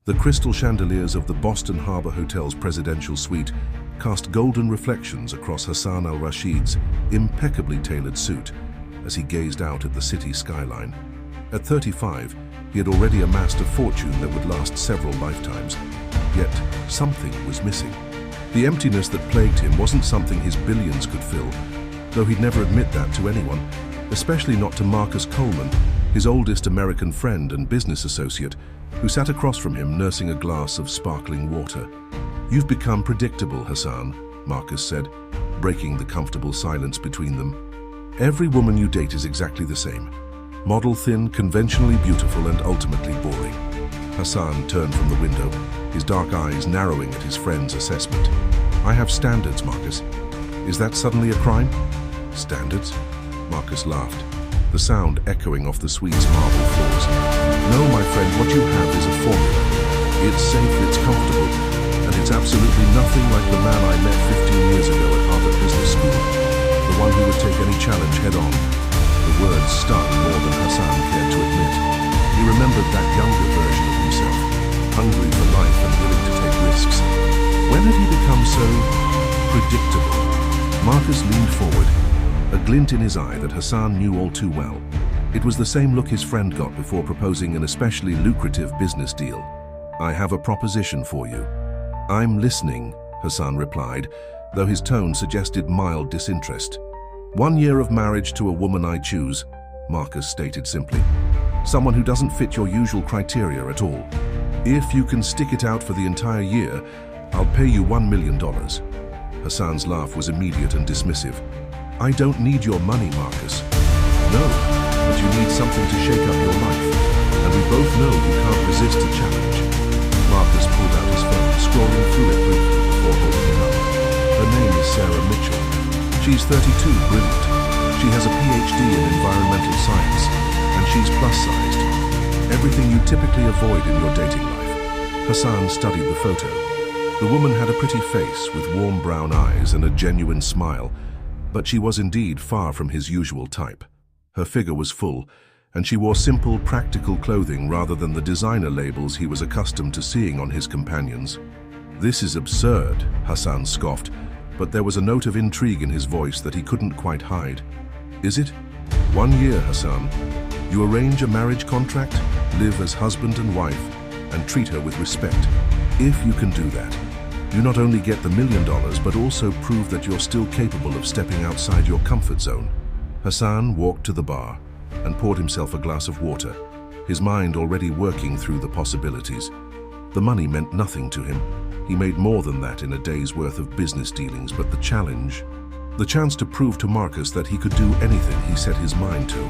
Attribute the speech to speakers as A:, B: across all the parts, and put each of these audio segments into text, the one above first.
A: The crystal chandeliers of the Boston Harbor Hotel's presidential suite cast golden reflections across Hassan al-Rashid's impeccably tailored suit as he gazed out at the city skyline. At 35, he had already amassed a fortune that would last several lifetimes, yet something was missing. The emptiness that plagued him wasn't something his billions could fill, though he'd never admit that to anyone, especially not to Marcus Coleman, his oldest American friend and business associate, who sat across from him nursing a glass of sparkling water. "You've become predictable, Hassan," Marcus said, breaking the comfortable silence between them. "Every woman you date is exactly the same. Model thin, conventionally beautiful, and ultimately boring." Hassan turned from the window, his dark eyes narrowing at his friend's assessment. "I have standards, Marcus. Is that suddenly a crime?" "Standards?" Marcus laughed, the sound echoing off the suite's marble floors. "No, my friend, what you have is a formula. It's safe, it's comfortable, and it's absolutely nothing like the man I met 15 years ago at Harvard Business School, the one who would take any challenge head-on." The words stung more than Hassan cared to admit. He remembered that younger version of himself, hungry for life and willing to take risks. When had he become so predictable? Marcus leaned forward, a glint in his eye that Hassan knew all too well. It was the same look his friend got before proposing an especially lucrative business deal. "I have a proposition for you." "I'm listening," Hassan replied, though his tone suggested mild disinterest. "1 year of marriage to a woman I choose," Marcus stated simply. "Someone who doesn't fit your usual criteria at all. If you can stick it out for the entire year, I'll pay you $1 million. Hassan's laugh was immediate and dismissive. "I don't need your money, Marcus." "No, but you need something to shake up your life, and we both know you can't resist a challenge." Marcus pulled out his phone, scrolling through it briefly before holding it up. "Her name is Sarah Mitchell. She's 32, brilliant. She has a PhD in environmental science, and she's plus-sized. Everything you typically avoid in your dating life." Hassan studied the photo. The woman had a pretty face with warm brown eyes and a genuine smile, but she was indeed far from his usual type. Her figure was full, and she wore simple, practical clothing rather than the designer labels he was accustomed to seeing on his companions. "This is absurd," Hassan scoffed, but there was a note of intrigue in his voice that he couldn't quite hide. "Is it? 1 year, Hassan. You arrange a marriage contract, live as husband and wife, and treat her with respect. If you can do that, you not only get the $1 million, but also prove that you're still capable of stepping outside your comfort zone." Hassan walked to the bar and poured himself a glass of water, his mind already working through the possibilities. The money meant nothing to him. He made more than that in a day's worth of business dealings, but the challenge, the chance to prove to Marcus that he could do anything he set his mind to.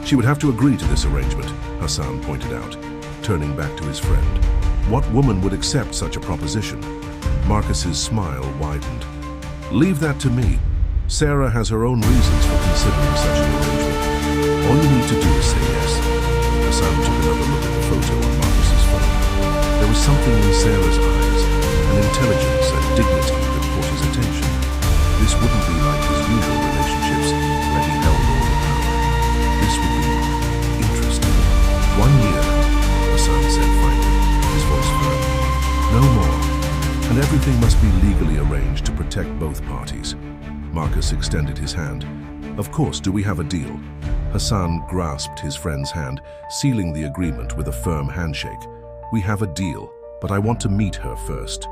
A: "She would have to agree to this arrangement," Hassan pointed out, turning back to his friend. "What woman would accept such a proposition?" Marcus's smile widened. "Leave that to me. Sarah has her own reasons for considering such an arrangement. All you need to do is say yes." Hassan took another look at the photo on Marcus's phone. There was something in Sarah's eyes, an intelligence and dignity that caught his attention. This wouldn't be like his usual relationships, where he held all the power. This would be interesting. 1 year, Hassan said finally, his voice firm. "No more. And everything must be legally arranged to protect both parties." Marcus extended his hand. "Of course, do we have a deal?" Hassan grasped his friend's hand, sealing the agreement with a firm handshake. "We have a deal, but I want to meet her first."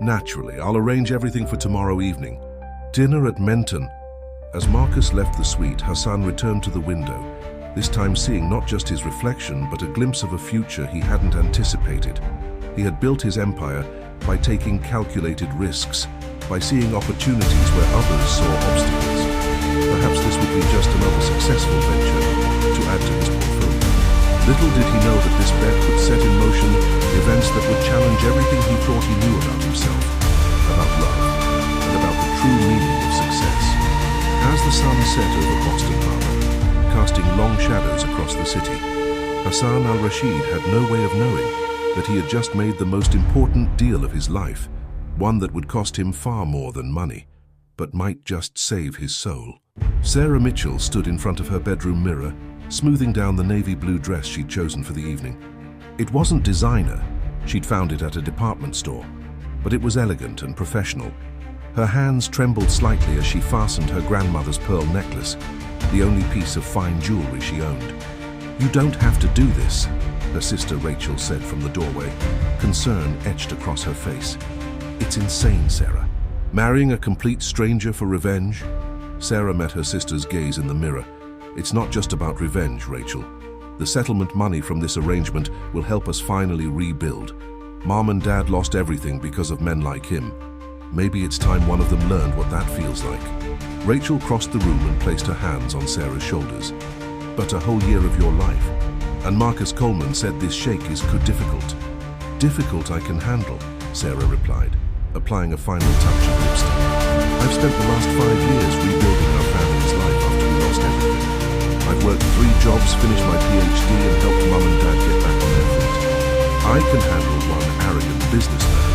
A: "Naturally, I'll arrange everything for tomorrow evening. Dinner at Menton." As Marcus left the suite, Hassan returned to the window, this time seeing not just his reflection, but a glimpse of a future he hadn't anticipated. He had built his empire by taking calculated risks, by seeing opportunities where others saw obstacles. Perhaps this would be just another successful venture to add to his portfolio. Little did he know that this bet would set in motion events that would challenge everything he thought he knew about himself, about love, and about the true meaning of success. As the sun set over Boston Harbor, casting long shadows across the city, Hassan al-Rashid had no way of knowing that he had just made the most important deal of his life, one that would cost him far more than money, but might just save his soul. Sarah Mitchell stood in front of her bedroom mirror, smoothing down the navy blue dress she'd chosen for the evening. It wasn't designer, She'd found it at a department store, but it was elegant and professional. Her hands trembled slightly as she fastened her grandmother's pearl necklace, the only piece of fine jewelry she owned. "You don't have to do this," her sister Rachel said from the doorway, concern etched across her face. "It's insane, Sarah. Marrying a complete stranger for revenge?" Sarah met her sister's gaze in the mirror. "It's not just about revenge, Rachel. The settlement money from this arrangement will help us finally rebuild. Mom and Dad lost everything because of men like him. Maybe it's time one of them learned what that feels like." Rachel crossed the room and placed her hands on Sarah's shoulders. "But a whole year of your life. And Marcus Coleman said this shake is difficult." "Difficult I can handle," Sarah replied, applying a final touch of lipstick. "I've spent the last 5 years rebuilding our family's life after we lost everything. I've worked 3 jobs, finished my PhD, and helped Mum and Dad get back on their feet. I can handle one arrogant businessman."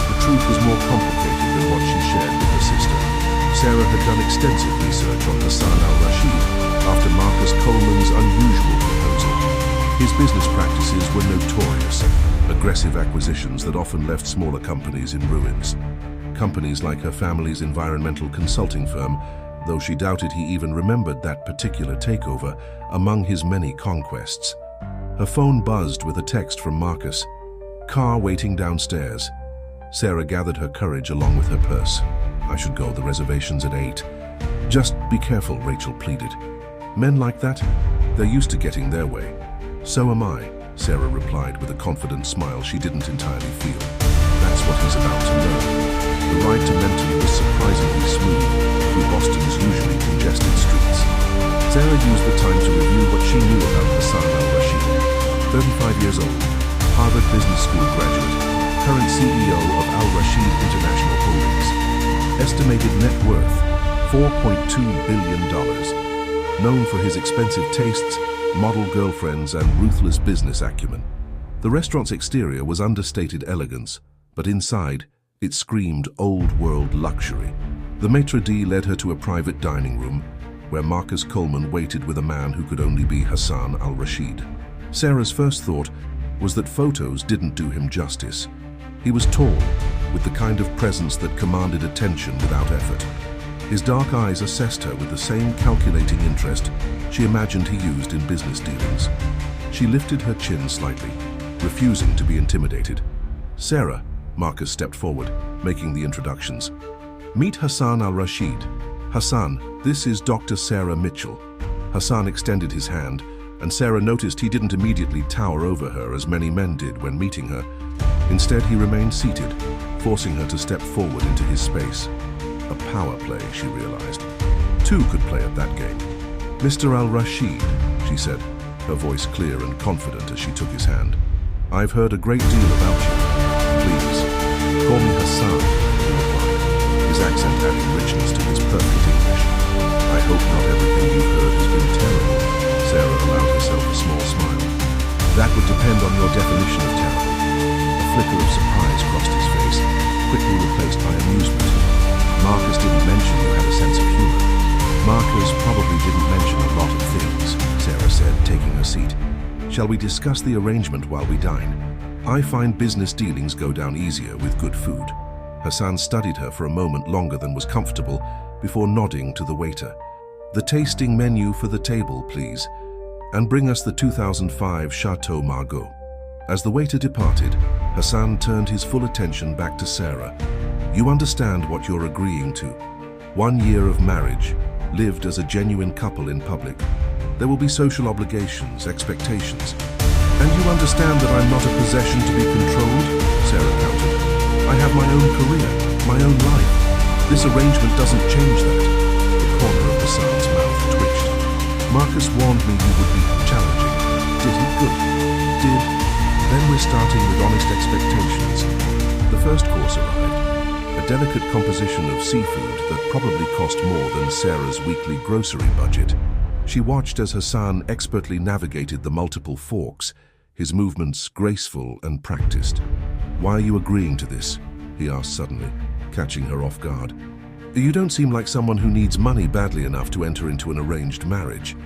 A: The truth was more complicated than what she shared with her sister. Sarah had done extensive research on Hassan al-Rashid after Marcus Coleman's unusual proposal. His business practices were notorious, aggressive acquisitions that often left smaller companies in ruins. Companies like her family's environmental consulting firm, though she doubted he even remembered that particular takeover among his many conquests. Her phone buzzed with a text from Marcus. "Car waiting downstairs." Sarah gathered her courage along with her purse. "I should go, the reservation's at 8. "Just be careful," Rachel pleaded. "Men like that, they're used to getting their way." "So am I," Sarah replied with a confident smile she didn't entirely feel. "That's what he's about to learn." The ride to Menton was surprisingly smooth through Boston's usually congested streets. Sarah used the time to review what she knew about Hassan al-Rashid. 35 years old, Harvard Business School graduate, current CEO of Al-Rashid International Holdings. Estimated net worth, $4.2 billion. Known for his expensive tastes, model girlfriends, and ruthless business acumen. The restaurant's exterior was understated elegance, but inside, it screamed old-world luxury. The maitre d' led her to a private dining room, where Marcus Coleman waited with a man who could only be Hassan al-Rashid. Sarah's first thought was that photos didn't do him justice. He was tall, with the kind of presence that commanded attention without effort. His dark eyes assessed her with the same calculating interest she imagined he used in business dealings. She lifted her chin slightly, refusing to be intimidated. "Sarah," Marcus stepped forward, making the introductions. "Meet Hassan al-Rashid. Hassan, this is Dr. Sarah Mitchell." Hassan extended his hand, and Sarah noticed he didn't immediately tower over her as many men did when meeting her. Instead, he remained seated, forcing her to step forward into his space. A power play, she realized. 2 could play at that game. "Mr. al-Rashid," she said, her voice clear and confident as she took his hand. "I've heard a great deal about you. Please, call me Hassan," he replied, his accent adding richness to his perfect English. "I hope not everything you've heard has been terrible." Sarah allowed herself a small smile. "That would depend on your definition of terrible." A flicker of surprise crossed his face, quickly replaced by amusement. "Marcus didn't mention you had a sense of humor." "Marcus probably didn't mention a lot of things," Sarah said, taking her seat. "Shall we discuss the arrangement while we dine? I find business dealings go down easier with good food." Hassan studied her for a moment longer than was comfortable before nodding to the waiter. "The tasting menu for the table, please. And bring us the 2005 Chateau Margaux." As the waiter departed, Hassan turned his full attention back to Sarah. "You understand what you're agreeing to. 1 year of marriage, lived as a genuine couple in public. There will be social obligations, expectations. And you understand that I'm not a possession to be controlled?" Sarah countered. "I have my own career, my own life. This arrangement doesn't change that." The corner of Hassan's mouth twitched. "Marcus warned me you would be challenging. Did he? Good. Did? Then we're starting with honest expectations." The first course arrived, a delicate composition of seafood that probably cost more than Sarah's weekly grocery budget. She watched as Hassan expertly navigated the multiple forks, his movements graceful and practiced. "Why are you agreeing to this?" he asked suddenly, catching her off guard. "You don't seem like someone who needs money badly enough to enter into an arranged marriage."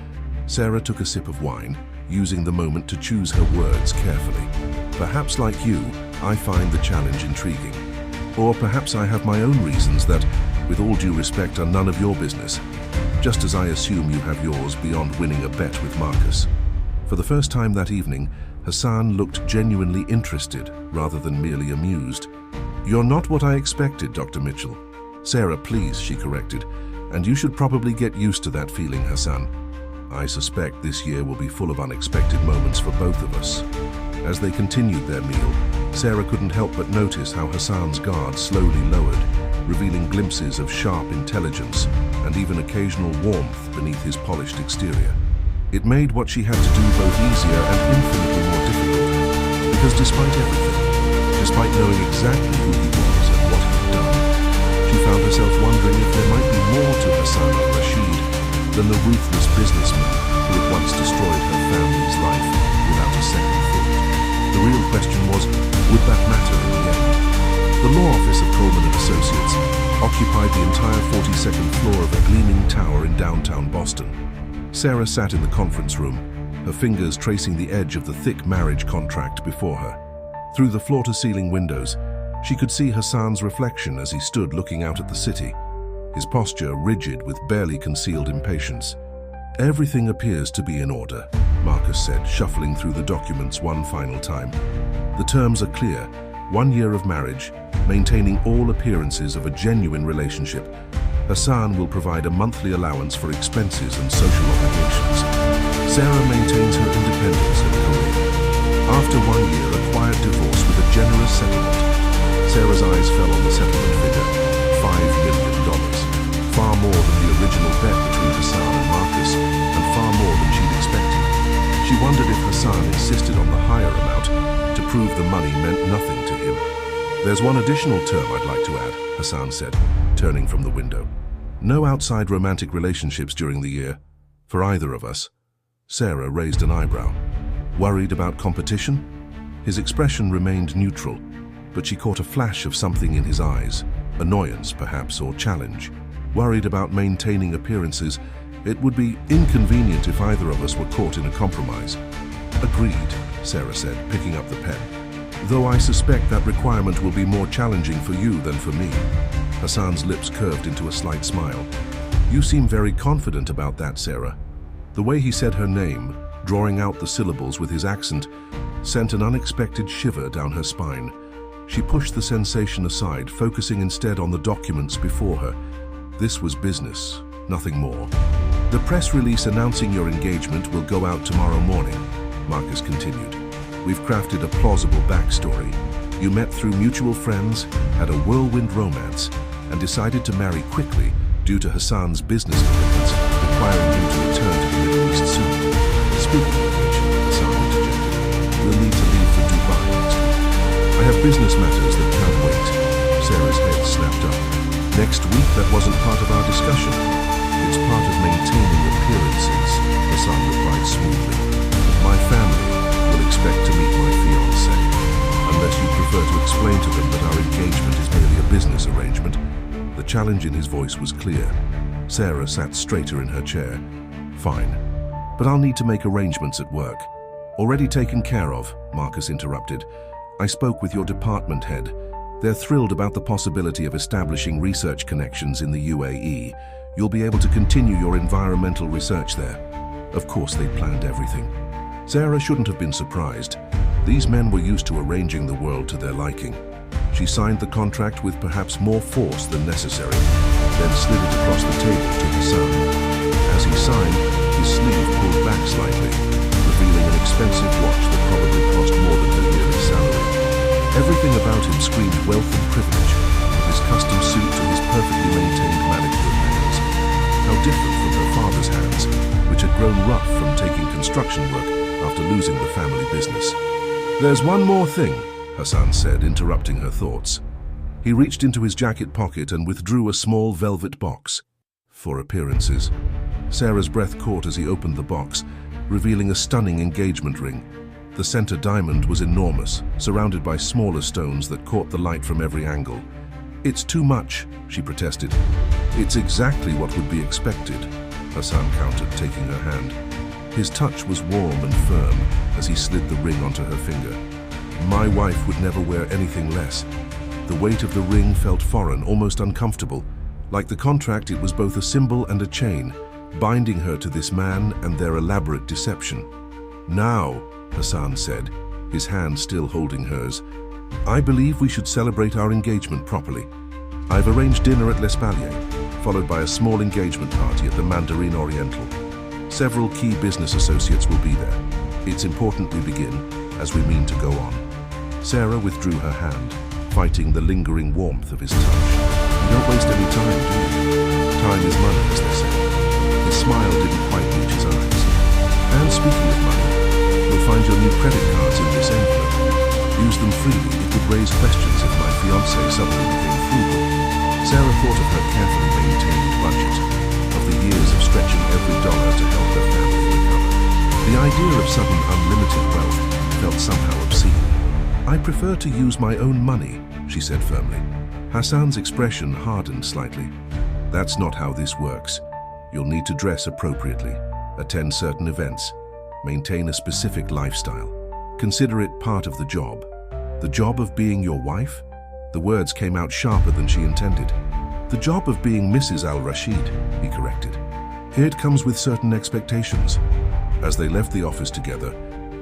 A: Sarah took a sip of wine, using the moment to choose her words carefully. "Perhaps like you, I find the challenge intriguing. Or perhaps I have my own reasons that, with all due respect, are none of your business, just as I assume you have yours beyond winning a bet with Marcus. For the first time that evening, Hassan looked genuinely interested rather than merely amused. "You're not what I expected, Dr. Mitchell." "Sarah, please," she corrected, "and you should probably get used to that feeling, Hassan. I suspect this year will be full of unexpected moments for both of us." As they continued their meal, Sarah couldn't help but notice how Hassan's guard slowly lowered, revealing glimpses of sharp intelligence and even occasional warmth beneath his polished exterior. It made what she had to do both easier and infinitely more difficult, because despite everything, despite knowing exactly who he was and what he had done, she found herself wondering if there might be more to Hassan al-Rashid than the ruthless businessman who had once destroyed her family's life without a second thought. The real question was, would that matter in the end? The law office of Coleman and Associates occupied the entire 42nd floor of a gleaming tower in downtown Boston. Sarah sat in the conference room, her fingers tracing the edge of the thick marriage contract before her. Through the floor-to-ceiling windows, she could see Hassan's reflection as he stood looking out at the city, his posture rigid with barely concealed impatience. "Everything appears to be in order," Marcus said, shuffling through the documents one final time. "The terms are clear: 1 year of marriage, maintaining all appearances of a genuine relationship. Hassan will provide a monthly allowance for expenses and social obligations. Sarah maintains her independence and career. After 1 year, a quiet divorce with a generous settlement." Sarah's eyes fell on the settlement figure, $5 million. Far more than the original bet between Hassan and Marcus, and far more than she'd expected. She wondered if Hassan insisted on the higher amount to prove the money meant nothing to him. "There's one additional term I'd like to add," Hassan said, turning from the window. "No outside romantic relationships during the year, for either of us." Sarah raised an eyebrow. "Worried about competition?" His expression remained neutral, but she caught a flash of something in his eyes, annoyance perhaps, or challenge. "Worried about maintaining appearances? It would be inconvenient if either of us were caught in a compromise." "Agreed," Sarah said, picking up the pen. "Though I suspect that requirement will be more challenging for you than for me." Hassan's lips curved into a slight smile. "You seem very confident about that, Sarah." The way he said her name, drawing out the syllables with his accent, sent an unexpected shiver down her spine. She pushed the sensation aside, focusing instead on the documents before her. This was business, nothing more. "The press release announcing your engagement will go out tomorrow morning," Marcus continued. "We've crafted a plausible backstory. You met through mutual friends, had a whirlwind romance, and decided to marry quickly due to Hassan's business commitments, requiring him to return to the Middle East soon. Speaking of which," Hassan interjected, "we'll need to leave for Dubai next week." "I have business matters that can't wait." Sarah's head snapped up. "Next week? That wasn't part of our discussion." "It's part of maintaining appearances," Hassan replied smoothly. "My family will expect to meet my fiancé, unless you prefer to explain to them that our engagement is merely a business arrangement." The challenge in his voice was clear. Sarah sat straighter in her chair. "Fine, but I'll need to make arrangements at work." "Already taken care of," Marcus interrupted. "I spoke with your department head. They're thrilled about the possibility of establishing research connections in the UAE. You'll be able to continue your environmental research there." Of course, they planned everything. Sarah shouldn't have been surprised. These men were used to arranging the world to their liking. She signed the contract with perhaps more force than necessary, then slid it across the table to Hassan. As he signed, his sleeve pulled back slightly, revealing an expensive watch that probably cost more than her yearly salary. Everything about him screamed wealth and privilege, from his custom suit to his perfectly maintained manicured nails. How different from her father's hands, which had grown rough from taking construction work after losing the family business. "There's one more thing," Hassan said, interrupting her thoughts. He reached into his jacket pocket and withdrew a small velvet box. "For appearances." Sarah's breath caught as he opened the box, revealing a stunning engagement ring. The center diamond was enormous, surrounded by smaller stones that caught the light from every angle. "It's too much," she protested. "It's exactly what would be expected," Hassan countered, taking her hand. His touch was warm and firm as he slid the ring onto her finger. My wife would never wear anything less. The weight of the ring felt foreign, almost uncomfortable. Like the contract, it was both a symbol and a chain, binding her to this man and their elaborate deception. Now, Hassan said, his hand still holding hers, I believe we should celebrate our engagement properly. I've arranged dinner at L'Espalier, followed by a small engagement party at the Mandarin Oriental. Several key business associates will be there. It's important we begin, as we mean to go on. Sarah withdrew her hand, fighting the lingering warmth of his touch. You don't waste any time, do you? Time is money, as they say. His smile didn't quite reach his eyes. And speaking of money, you'll find your new credit cards in this envelope. Use them freely. It would raise questions if my fiancé suddenly became frugal. Sarah thought of her carefully maintained budget, of the years of stretching every dollar to help her family recover. The idea of sudden unlimited wealth felt somehow obscene. I prefer to use my own money, she said firmly. Hassan's expression hardened slightly. That's not how this works. You'll need to dress appropriately, attend certain events, maintain a specific lifestyle. Consider it part of the job. The job of being your wife? The words came out sharper than she intended. The job of being Mrs. Al-Rashid, he corrected. It comes with certain expectations. As they left the office together,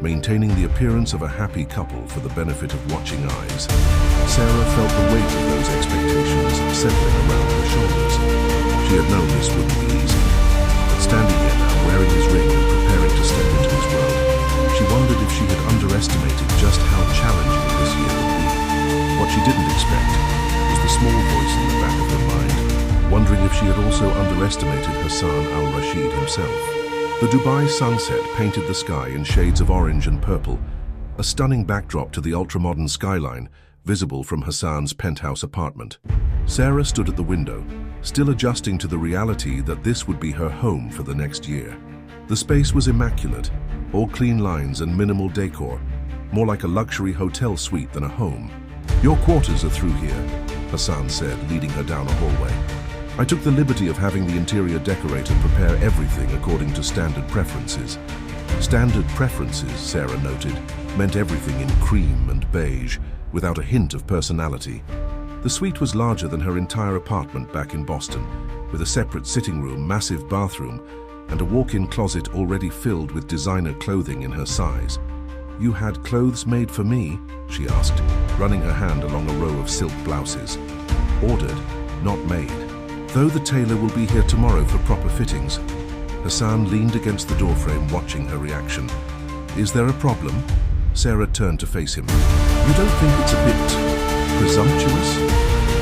A: maintaining the appearance of a happy couple for the benefit of watching eyes, Sarah felt the weight of those expectations settling around her shoulders. She had known this wouldn't be easy, but standing here now, wearing his ring and preparing to step into his world, she wondered if she had underestimated just how challenging this year would be. What she didn't expect was the small voice in the back of her mind, wondering if she had also underestimated Hassan al-Rashid himself. The Dubai sunset painted the sky in shades of orange and purple, a stunning backdrop to the ultra-modern skyline visible from Hassan's penthouse apartment. Sarah stood at the window, still adjusting to the reality that this would be her home for the next year. The space was immaculate, all clean lines and minimal decor, more like a luxury hotel suite than a home. Your quarters are through here, Hassan said, leading her down a hallway. I took the liberty of having the interior decorator prepare everything according to standard preferences. Standard preferences, Sarah noted, meant everything in cream and beige, without a hint of personality. The suite was larger than her entire apartment back in Boston, with a separate sitting room, massive bathroom, and a walk-in closet already filled with designer clothing in her size. You had clothes made for me? She asked, running her hand along a row of silk blouses. Ordered, not made. Though the tailor will be here tomorrow for proper fittings. Hassan leaned against the doorframe, watching her reaction. Is there a problem? Sarah turned to face him. You don't think it's a bit presumptuous?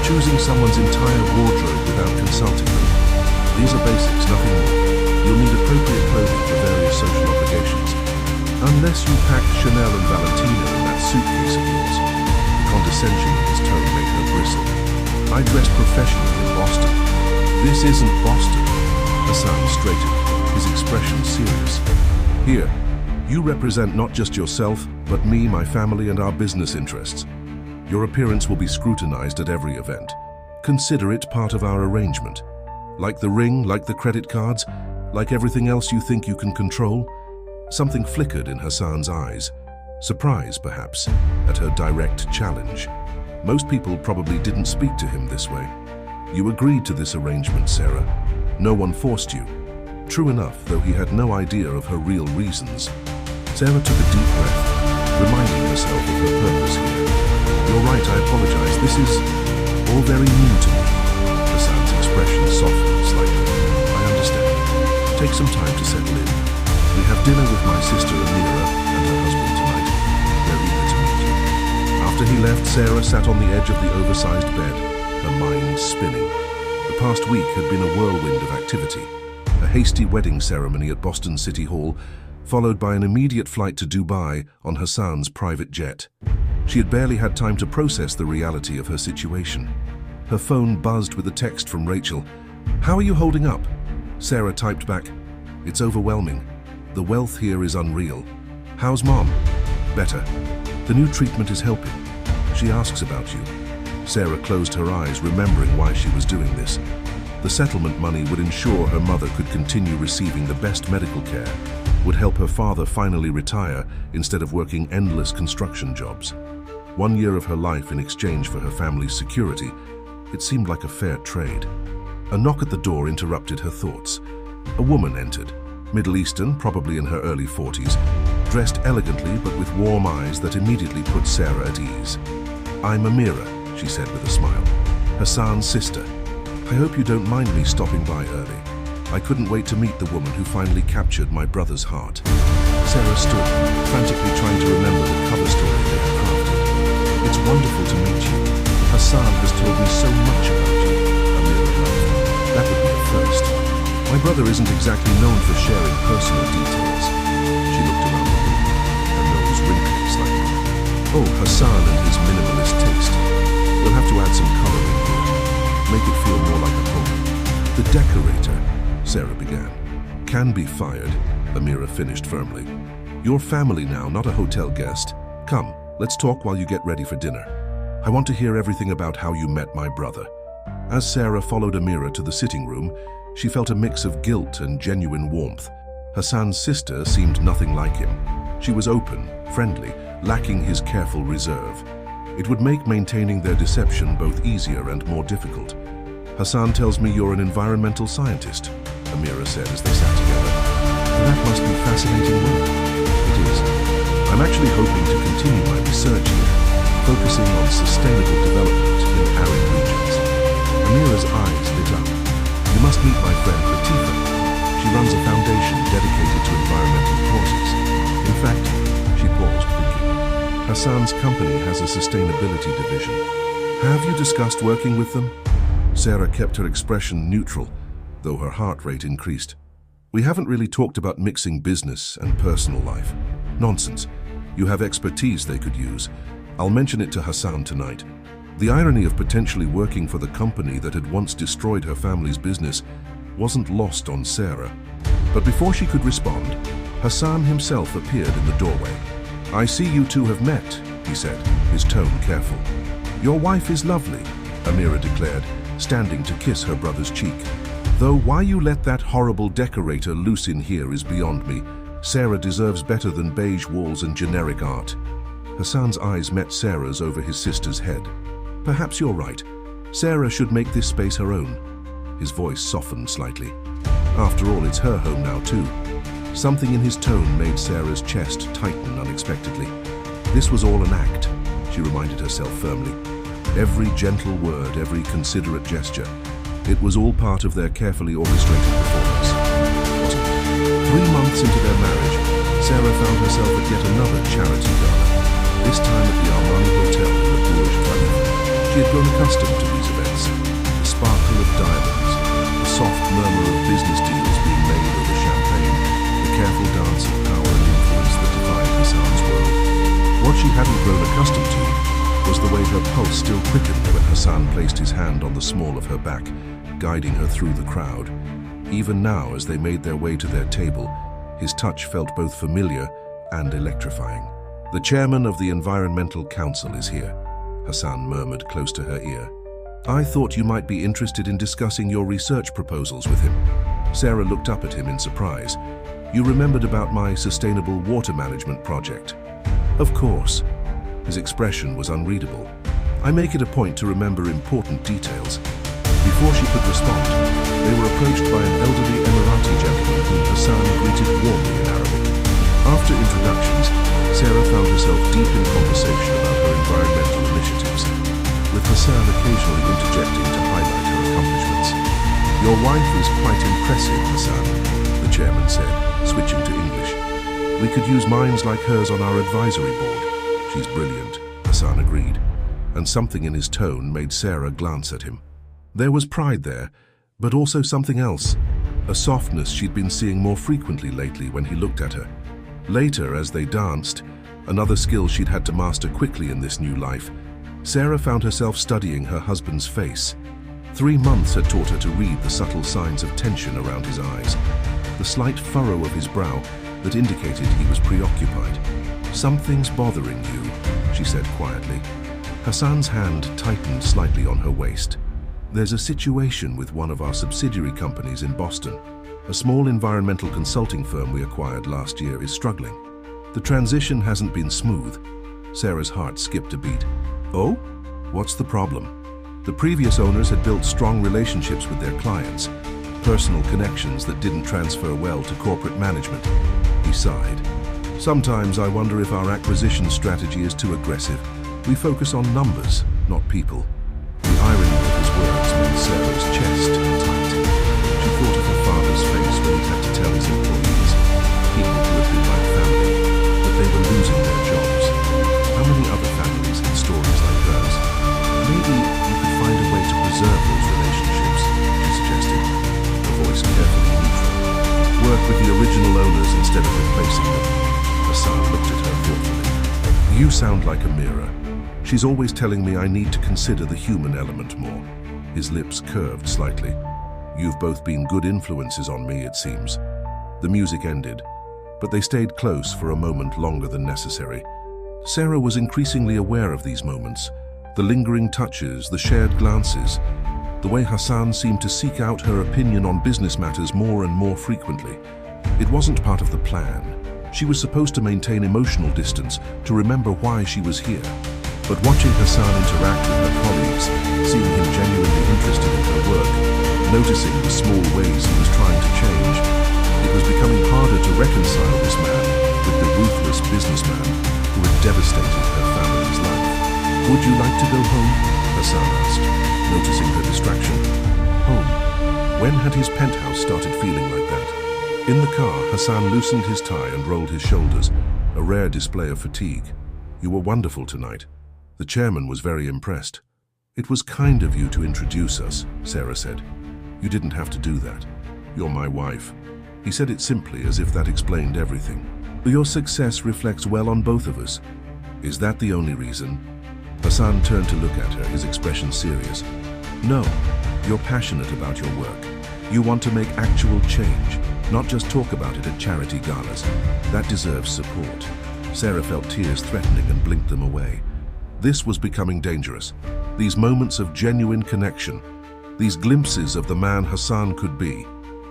A: Choosing someone's entire wardrobe without consulting them. These are basics, nothing more. You'll need appropriate clothing for various social obligations. Unless you packed Chanel and Valentino in that suitcase of yours. The condescension in his tone made her bristle. I dressed professionally in Boston. This isn't Boston. Hassan straightened, his expression serious. Here, you represent not just yourself, but me, my family, and our business interests. Your appearance will be scrutinized at every event. Consider it part of our arrangement. Like the ring, like the credit cards, like everything else you think you can control. Something flickered in Hassan's eyes. Surprise, perhaps, at her direct challenge. Most people probably didn't speak to him this way. You agreed to this arrangement, Sarah. No one forced you. True enough, though he had no idea of her real reasons. Sarah took a deep breath, reminding herself of her purpose here. You're right, I apologize. This is all very new to me. Hassan's expression softened slightly. I understand. Take some time to settle in. We have dinner with my sister Amira and her husband tonight. They're eager to meet you. After he left, Sarah sat on the edge of the oversized bed, her mind spinning. The past week had been a whirlwind of activity. A hasty wedding ceremony at Boston City Hall, followed by an immediate flight to Dubai on Hassan's private jet. She had barely had time to process the reality of her situation. Her phone buzzed with a text from Rachel. How are you holding up? Sarah typed back, it's overwhelming. The wealth here is unreal. How's Mom? Better. The new treatment is helping. She asks about you. Sarah closed her eyes, remembering why she was doing this. The settlement money would ensure her mother could continue receiving the best medical care, would help her father finally retire instead of working endless construction jobs. 1 year of her life in exchange for her family's security. It seemed like a fair trade. A knock at the door interrupted her thoughts. A woman entered, Middle Eastern, probably in her early 40s, dressed elegantly but with warm eyes that immediately put Sarah at ease. "I'm Amira," she said with a smile, "Hassan's sister. I hope you don't mind me stopping by early. I couldn't wait to meet the woman who finally captured my brother's heart." Sarah stood, frantically trying to remember the cover story they had crafted. "It's wonderful to meet you. Hassan has told me so much about you," Amira laughed. "That would be a first. My brother isn't exactly known for sharing personal details." She looked around the room, her nose wrinkling slightly. "Oh, Hassan and his minimalist taste. We'll have to add some color in here. Make it feel more like a home." "The decorator," Sarah began. "Can be fired," Amira finished firmly. "You're family now, not a hotel guest. Come, let's talk while you get ready for dinner. I want to hear everything about how you met my brother." As Sarah followed Amira to the sitting room, she felt a mix of guilt and genuine warmth. Hassan's sister seemed nothing like him. She was open, friendly, lacking his careful reserve. It would make maintaining their deception both easier and more difficult. "Hassan tells me you're an environmental scientist," Amira said as they sat together. "That must be fascinating work." "It is. I'm actually hoping to continue my research here, focusing on sustainable development in arid regions." Amira's eyes lit up. "You must meet my friend Latifa. She runs a foundation dedicated to environmental causes. In fact," she paused, thinking, "Hassan's company has a sustainability division. Have you discussed working with them?" Sarah kept her expression neutral, though her heart rate increased. "We haven't really talked about mixing business and personal life." "Nonsense. You have expertise they could use. I'll mention it to Hassan tonight." The irony of potentially working for the company that had once destroyed her family's business wasn't lost on Sarah. But before she could respond, Hassan himself appeared in the doorway. "I see you two have met," he said, his tone careful. "Your wife is lovely," Amira declared, standing to kiss her brother's cheek. "Though why you let that horrible decorator loose in here is beyond me. Sarah deserves better than beige walls and generic art." Hassan's eyes met Sarah's over his sister's head. "Perhaps you're right. Sarah should make this space her own." His voice softened slightly. "After all, it's her home now too." Something in his tone made Sarah's chest tighten unexpectedly. This was all an act, she reminded herself firmly. Every gentle word, every considerate gesture. It was all part of their carefully orchestrated performance. 3 months into their marriage, Sarah found herself at yet another charity gala, this time at the Armani Hotel in the Burj Khalifa. She had grown accustomed to these events. The sparkle of diamonds, the soft murmur of business deals being made over champagne, the careful dance of power and influence that defined Hassan's world. What she hadn't grown accustomed to was the way her pulse still quickened when Hassan placed his hand on the small of her back, guiding her through the crowd. Even now, as they made their way to their table, his touch felt both familiar and electrifying. "The chairman of the Environmental Council is here," Hassan murmured close to her ear. "I thought you might be interested in discussing your research proposals with him." Sarah looked up at him in surprise. "You remembered about my sustainable water management project?" "Of course." His expression was unreadable. "I make it a point to remember important details." Before she could respond, they were approached by an elderly Emirati gentleman whom Hassan greeted warmly in Arabic. After introductions, Sarah found herself deep in conversation about her environmental initiatives, with Hassan occasionally interjecting to highlight her accomplishments. "Your wife is quite impressive, Hassan," the chairman said, switching to English. "We could use minds like hers on our advisory board." "She's brilliant," Hassan agreed, and something in his tone made Sarah glance at him. There was pride there, but also something else, a softness she'd been seeing more frequently lately when he looked at her. Later, as they danced, another skill she'd had to master quickly in this new life, Sarah found herself studying her husband's face. 3 months had taught her to read the subtle signs of tension around his eyes, the slight furrow of his brow that indicated he was preoccupied. "Something's bothering you," she said quietly. Hassan's hand tightened slightly on her waist. "There's a situation with one of our subsidiary companies in Boston. A small environmental consulting firm we acquired last year is struggling. The transition hasn't been smooth. Sarah's heart skipped a beat. Oh? What's the problem? The previous owners had built strong relationships with their clients, personal connections that didn't transfer well to corporate management. He sighed. Sometimes I wonder if our acquisition strategy is too aggressive. We focus on numbers, not people. The irony of his words made Sarah's chest tight. She thought of her father's face when he had to tell his employees, people who had been like family, that they were losing their jobs. How many other families had stories like hers? Maybe you could find a way to preserve those relationships, she suggested, her voice carefully neutral. Work with the original owners instead of replacing them. Hassan looked at her thoughtfully. You sound like a mirror. She's always telling me I need to consider the human element more. His lips curved slightly. You've both been good influences on me, it seems. The music ended, but they stayed close for a moment longer than necessary. Sarah was increasingly aware of these moments, the lingering touches, the shared glances, the way Hassan seemed to seek out her opinion on business matters more and more frequently. It wasn't part of the plan. She was supposed to maintain emotional distance, to remember why she was here. But watching Hassan interact with her colleagues, seeing him genuinely interested in her work, noticing the small ways he was trying to change, it was becoming harder to reconcile this man with the ruthless businessman who had devastated her family's life. Would you like to go home? Hassan asked, noticing her distraction. Home. When had his penthouse started feeling like that? In the car, Hassan loosened his tie and rolled his shoulders, a rare display of fatigue. You were wonderful tonight. The chairman was very impressed. It was kind of you to introduce us, Sarah said. You didn't have to do that. You're my wife. He said it simply, as if that explained everything. Your success reflects well on both of us. Is that the only reason? Hassan turned to look at her, his expression serious. No, you're passionate about your work. You want to make actual change, not just talk about it at charity galas. That deserves support. Sarah felt tears threatening and blinked them away. This was becoming dangerous. These moments of genuine connection, these glimpses of the man Hassan could be,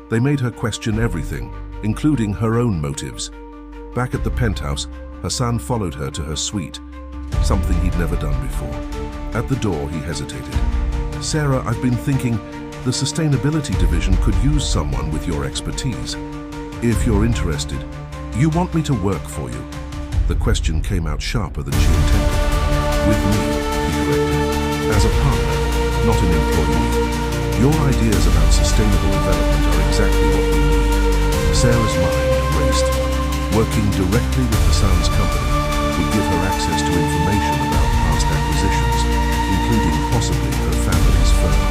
A: they made her question everything, including her own motives. Back at the penthouse, Hassan followed her to her suite, something he'd never done before. At the door, he hesitated. Sarah, I've been thinking the sustainability division could use someone with your expertise. If you're interested, you want me to work for you? The question came out sharper than she intended. With me, he corrected, as a partner, not an employee. Your ideas about sustainable development are exactly what we need. Sarah's mind raced. Working directly with Hassan's company would give her access to information about past acquisitions, including possibly her family's firm.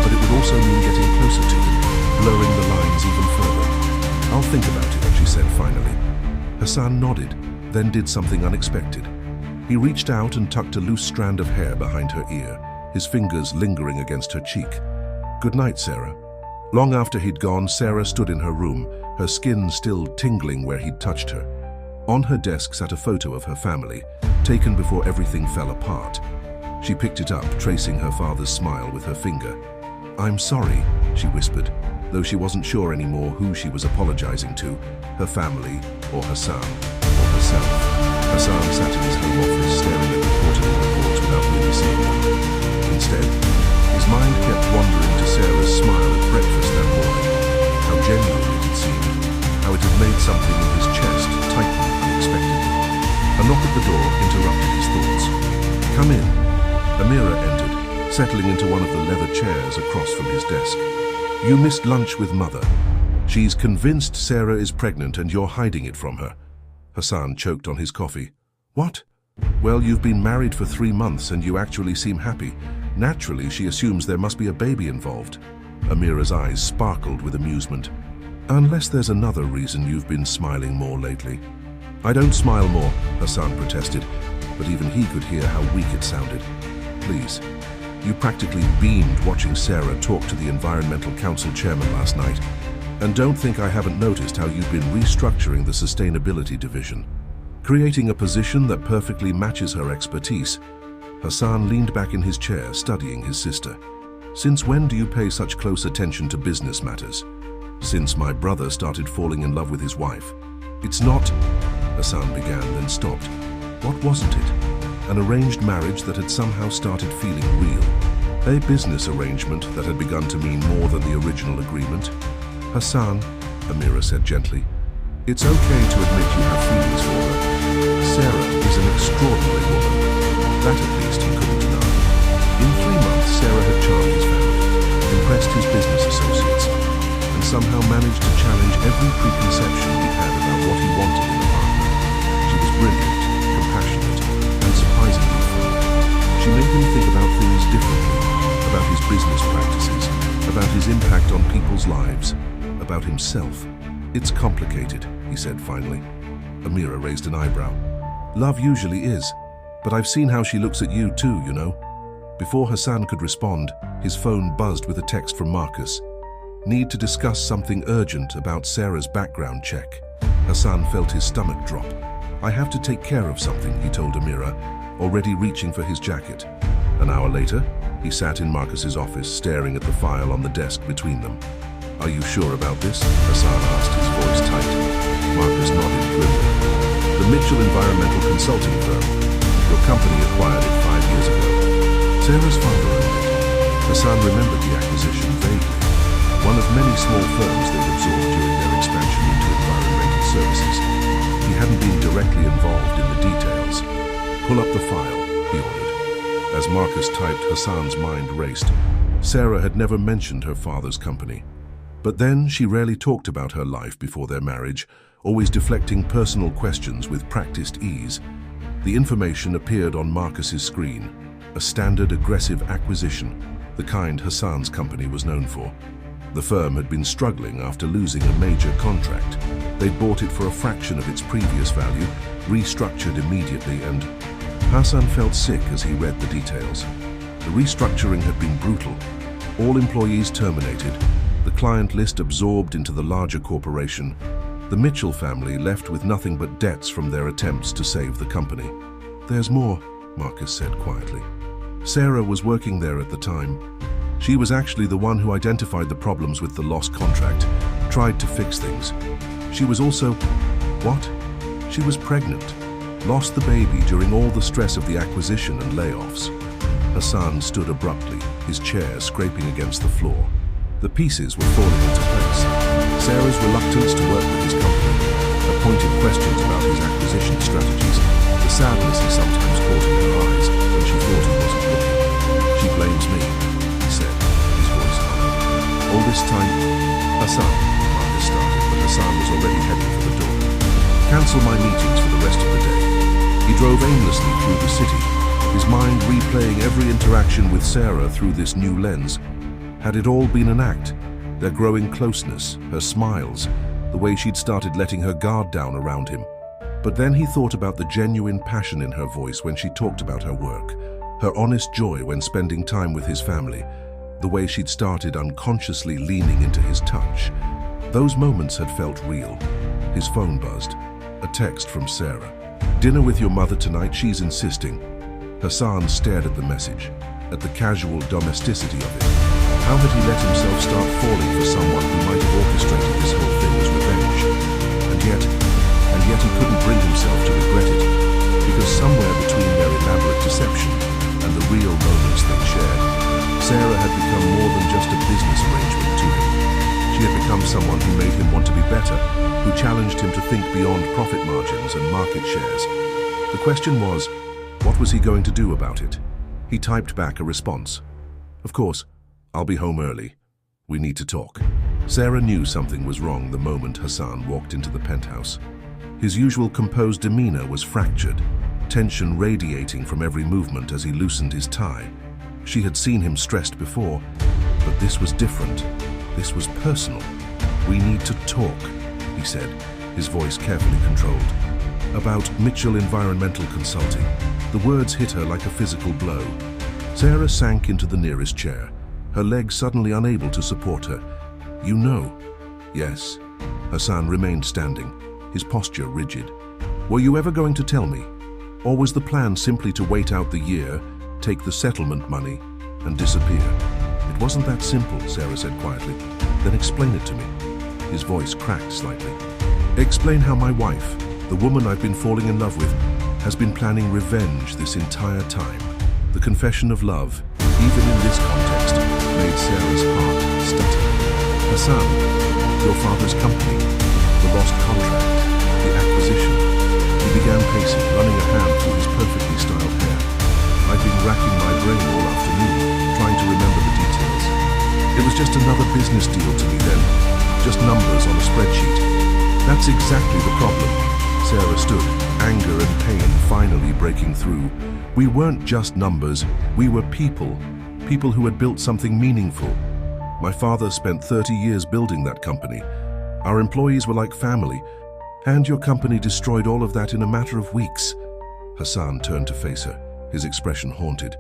A: But it would also mean getting closer to him, blurring the lines even further. I'll think about it, she said finally. Hassan nodded, then did something unexpected. He reached out and tucked a loose strand of hair behind her ear, his fingers lingering against her cheek. Good night, Sarah. Long after he'd gone, Sarah stood in her room, her skin still tingling where he'd touched her. On her desk sat a photo of her family, taken before everything fell apart. She picked it up, tracing her father's smile with her finger. I'm sorry, she whispered, though she wasn't sure anymore who she was apologizing to, her family or Hassan or herself. Hassan sat in his home office staring at the quarterly reports without really seeing one. Instead, his mind kept wandering to Sarah's smile at breakfast that morning. How genuine it had seemed, how it had made something in his chest tighten unexpectedly. A knock at the door interrupted his thoughts. Come in. Amira entered, settling into one of the leather chairs across from his desk. You missed lunch with Mother. She's convinced Sarah is pregnant and you're hiding it from her. Hassan choked on his coffee. What? Well, you've been married for 3 months and you actually seem happy. Naturally, she assumes there must be a baby involved. Amira's eyes sparkled with amusement. Unless there's another reason you've been smiling more lately. I don't smile more, Hassan protested, but even he could hear how weak it sounded. Please. You practically beamed watching Sarah talk to the Environmental Council chairman last night. And don't think I haven't noticed how you've been restructuring the sustainability division, creating a position that perfectly matches her expertise. Hassan leaned back in his chair, studying his sister. Since when do you pay such close attention to business matters? Since my brother started falling in love with his wife. It's not, Hassan began, then stopped. What wasn't it? An arranged marriage that had somehow started feeling real. A business arrangement that had begun to mean more than the original agreement. Hassan, Amira said gently, it's okay to admit you have feelings for her. Sarah is an extraordinary woman. That at least he couldn't deny. In 3 months, Sarah had charmed his family, impressed his business associates, and somehow managed to challenge every preconception he had about what he wanted in a partner. She was brilliant, compassionate, and surprisingly fun. She made him think about things differently, about his business practices, about his impact on people's lives, about himself. It's complicated, he said finally. Amira raised an eyebrow. Love usually is, but I've seen how she looks at you too, you know. Before Hassan could respond, his phone buzzed with a text from Marcus. Need to discuss something urgent about Sarah's background check. Hassan felt his stomach drop. I have to take care of something, he told Amira, already reaching for his jacket. An hour later, he sat in Marcus's office, staring at the file on the desk between them. Are you sure about this? Hassan asked, his voice tight. Marcus nodded grimly. The Mitchell Environmental Consulting firm. Your company acquired it 5 years ago. Sarah's father owned it. Hassan remembered the acquisition vaguely. One of many small firms they'd absorbed during their expansion into environmental services. He hadn't been directly involved in the details. Pull up the file, he ordered. As Marcus typed, Hassan's mind raced. Sarah had never mentioned her father's company. But then she rarely talked about her life before their marriage, always deflecting personal questions with practiced ease. The information appeared on Marcus's screen, a standard aggressive acquisition, the kind Hassan's company was known for. The firm had been struggling after losing a major contract. They'd bought it for a fraction of its previous value, restructured immediately, and Hassan felt sick as he read the details. The restructuring had been brutal. All employees terminated, the client list absorbed into the larger corporation. The Mitchell family left with nothing but debts from their attempts to save the company. There's more, Marcus said quietly. Sarah was working there at the time. She was actually the one who identified the problems with the lost contract, tried to fix things. She was also... what? She was pregnant. Lost the baby during all the stress of the acquisition and layoffs. Hassan stood abruptly, his chair scraping against the floor. The pieces were falling into place. Sarah's reluctance to work with his company, her pointed questions about his acquisition strategies, the sadness he sometimes caught in her eyes when she thought he wasn't looking. She blames me, he said, his voice hollow. All this time, Hassan, Marcus started, but Hassan was already heading for the door. Cancel my meetings for the rest of the day. He drove aimlessly through the city, his mind replaying every interaction with Sarah through this new lens. Had it all been an act? Their growing closeness, her smiles, the way she'd started letting her guard down around him. But then he thought about the genuine passion in her voice when she talked about her work, her honest joy when spending time with his family, the way she'd started unconsciously leaning into his touch. Those moments had felt real. His phone buzzed. A text from Sarah. Dinner with your mother tonight, she's insisting. Hassan stared at the message, at the casual domesticity of it. How had he let himself start falling for someone who might have orchestrated this whole thing as revenge? And yet he couldn't bring himself to regret it, because somewhere between their elaborate deception and the real moments they shared, Sarah had become more than just a business arrangement to him. She had become someone who made him want to be better, who challenged him to think beyond profit margins and market shares. The question was, what was he going to do about it? He typed back a response. Of course, I'll be home early. We need to talk. Sarah knew something was wrong the moment Hassan walked into the penthouse. His usual composed demeanor was fractured, tension radiating from every movement as he loosened his tie. She had seen him stressed before, but this was different. This was personal. We need to talk, he said, his voice carefully controlled. About Mitchell Environmental Consulting. The words hit her like a physical blow. Sarah sank into the nearest chair, her legs suddenly unable to support her. You know. Yes. Hassan remained standing, his posture rigid. Were you ever going to tell me? Or was the plan simply to wait out the year, take the settlement money, and disappear? It wasn't that simple, Sarah said quietly. Then explain it to me. His voice cracked slightly. Explain how my wife, the woman I've been falling in love with, has been planning revenge this entire time. The confession of love, even in this context, made Sarah's heart stutter. Hassan, your father's company, the lost contract, the acquisition. He began pacing, running a hand through his perfectly styled hair. I'd been racking my brain all afternoon, trying to remember the details. It was just another business deal to me then, just numbers on a spreadsheet. That's exactly the problem. Sarah stood, anger and pain finally breaking through. We weren't just numbers, we were people who had built something meaningful. My father spent 30 years building that company. Our employees were like family, and your company destroyed all of that in a matter of weeks. Hassan turned to face her, his expression haunted.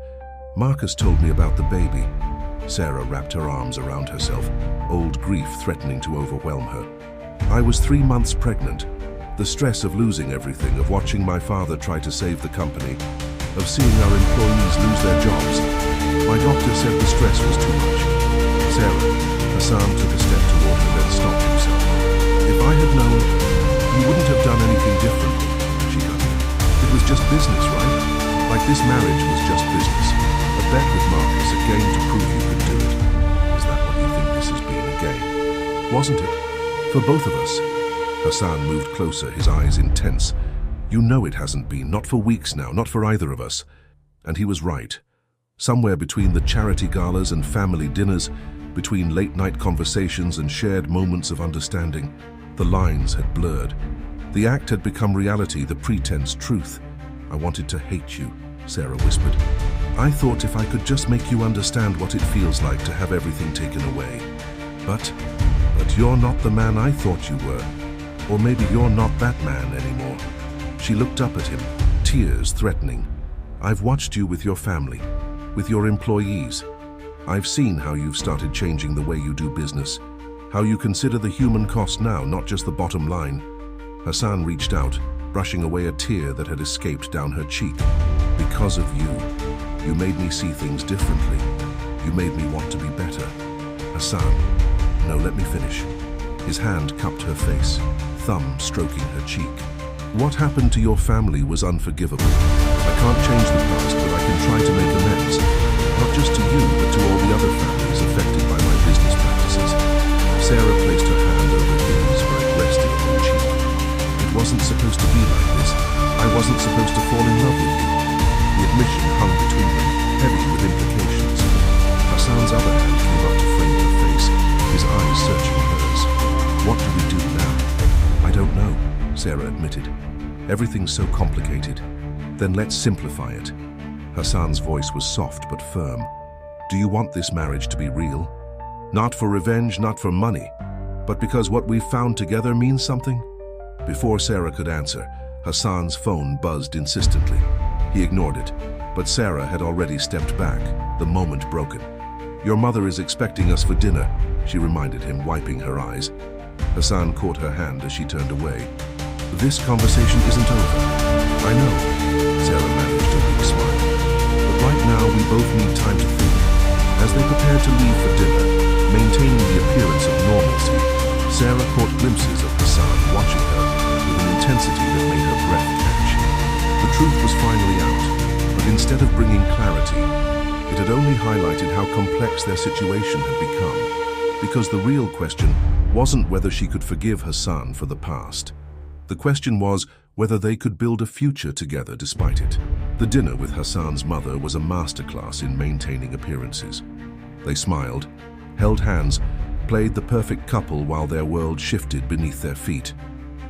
A: Marcus told me about the baby. Sarah wrapped her arms around herself, old grief threatening to overwhelm her. I was 3 months pregnant. The stress of losing everything, of watching my father try to save the company, of seeing our employees lose their jobs. My doctor said the stress was too much. Sarah, Hassan took a step toward her, then stopped himself. If I had known, you wouldn't have done anything differently, she cut in. It was just business, right? Like this marriage was just business. A bet with Marcus, a game to prove you could do it. Is that what you think this has been, a game? Wasn't it? For both of us. Hassan moved closer, his eyes intense. You know it hasn't been, not for weeks now, not for either of us. And he was right. Somewhere between the charity galas and family dinners, between late-night conversations and shared moments of understanding, the lines had blurred. The act had become reality, the pretense truth. I wanted to hate you, Sarah whispered. I thought if I could just make you understand what it feels like to have everything taken away. But you're not the man I thought you were. Or maybe you're not that man anymore. She looked up at him, tears threatening. I've watched you with your family, with your employees. I've seen how you've started changing the way you do business, how you consider the human cost now, not just the bottom line. Hassan reached out, brushing away a tear that had escaped down her cheek. Because of you, you made me see things differently. You made me want to be better. Hassan, no, let me finish. His hand cupped her face, thumb stroking her cheek. What happened to your family was unforgivable. I can't change the past, but I can try to make amends. Not just to you, but to all the other families affected by my business practices. Sarah placed her hand over his where it rested on her cheek. It wasn't supposed to be like this. I wasn't supposed to fall in love with you. The admission hung between them, heavy with implications. Hassan's other hand came up to frame her face, his eyes searching hers. What do we do now? I don't know, Sarah admitted. Everything's so complicated. Then let's simplify it. Hassan's voice was soft but firm. Do you want this marriage to be real? Not for revenge, not for money, but because what we've found together means something? Before Sarah could answer, Hassan's phone buzzed insistently. He ignored it, but Sarah had already stepped back, the moment broken. Your mother is expecting us for dinner, she reminded him, wiping her eyes. Hassan caught her hand as she turned away. This conversation isn't over. I know, Sarah managed a weak smile. But right now we both need time to think. As they prepared to leave for dinner, maintaining the appearance of normalcy, Sarah caught glimpses of Hassan watching her with an intensity that made her breath catch. The truth was finally out, but instead of bringing clarity, it had only highlighted how complex their situation had become. Because the real question wasn't whether she could forgive Hassan for the past. The question was whether they could build a future together despite it. The dinner with Hassan's mother was a masterclass in maintaining appearances. They smiled, held hands, played the perfect couple while their world shifted beneath their feet.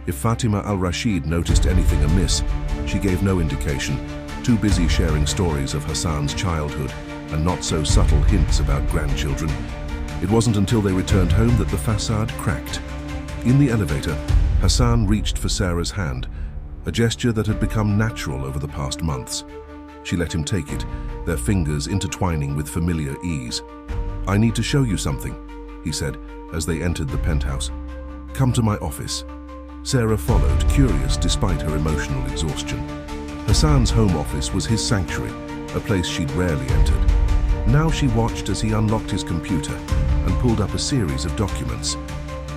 A: If Fatima al-Rashid noticed anything amiss, she gave no indication, too busy sharing stories of Hassan's childhood and not so subtle hints about grandchildren. It wasn't until they returned home that the facade cracked. In the elevator, Hassan reached for Sarah's hand, a gesture that had become natural over the past months. She let him take it, their fingers intertwining with familiar ease. I need to show you something, he said as they entered the penthouse. Come to my office. Sarah followed, curious despite her emotional exhaustion. Hassan's home office was his sanctuary, a place she'd rarely entered. Now she watched as he unlocked his computer and pulled up a series of documents.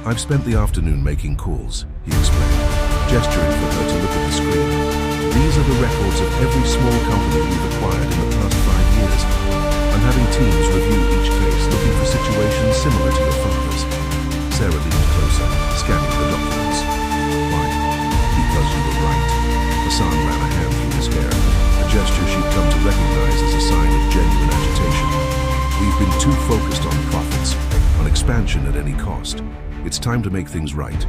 A: I've spent the afternoon making calls, he explained, gesturing for her to look at the screen. These are the records of every small company we've acquired in the past 5 years. I'm having teams review each case looking for situations similar to your father's. Sarah leaned closer, scanning the documents. Why? Because you were right. Hassan ran a hand through his hair, a gesture she'd come to recognize as a sign of genuine agitation. We've been too focused on profits, on expansion at any cost. It's time to make things right.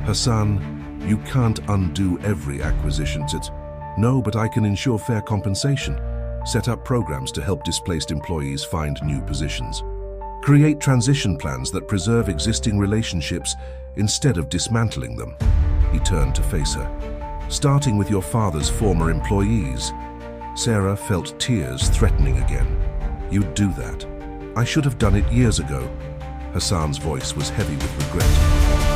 A: Hassan, you can't undo every acquisition. No, but I can ensure fair compensation. Set up programs to help displaced employees find new positions. Create transition plans that preserve existing relationships instead of dismantling them. He turned to face her. Starting with your father's former employees. Sarah felt tears threatening again. You'd do that. I should have done it years ago. Hassan's voice was heavy with regret.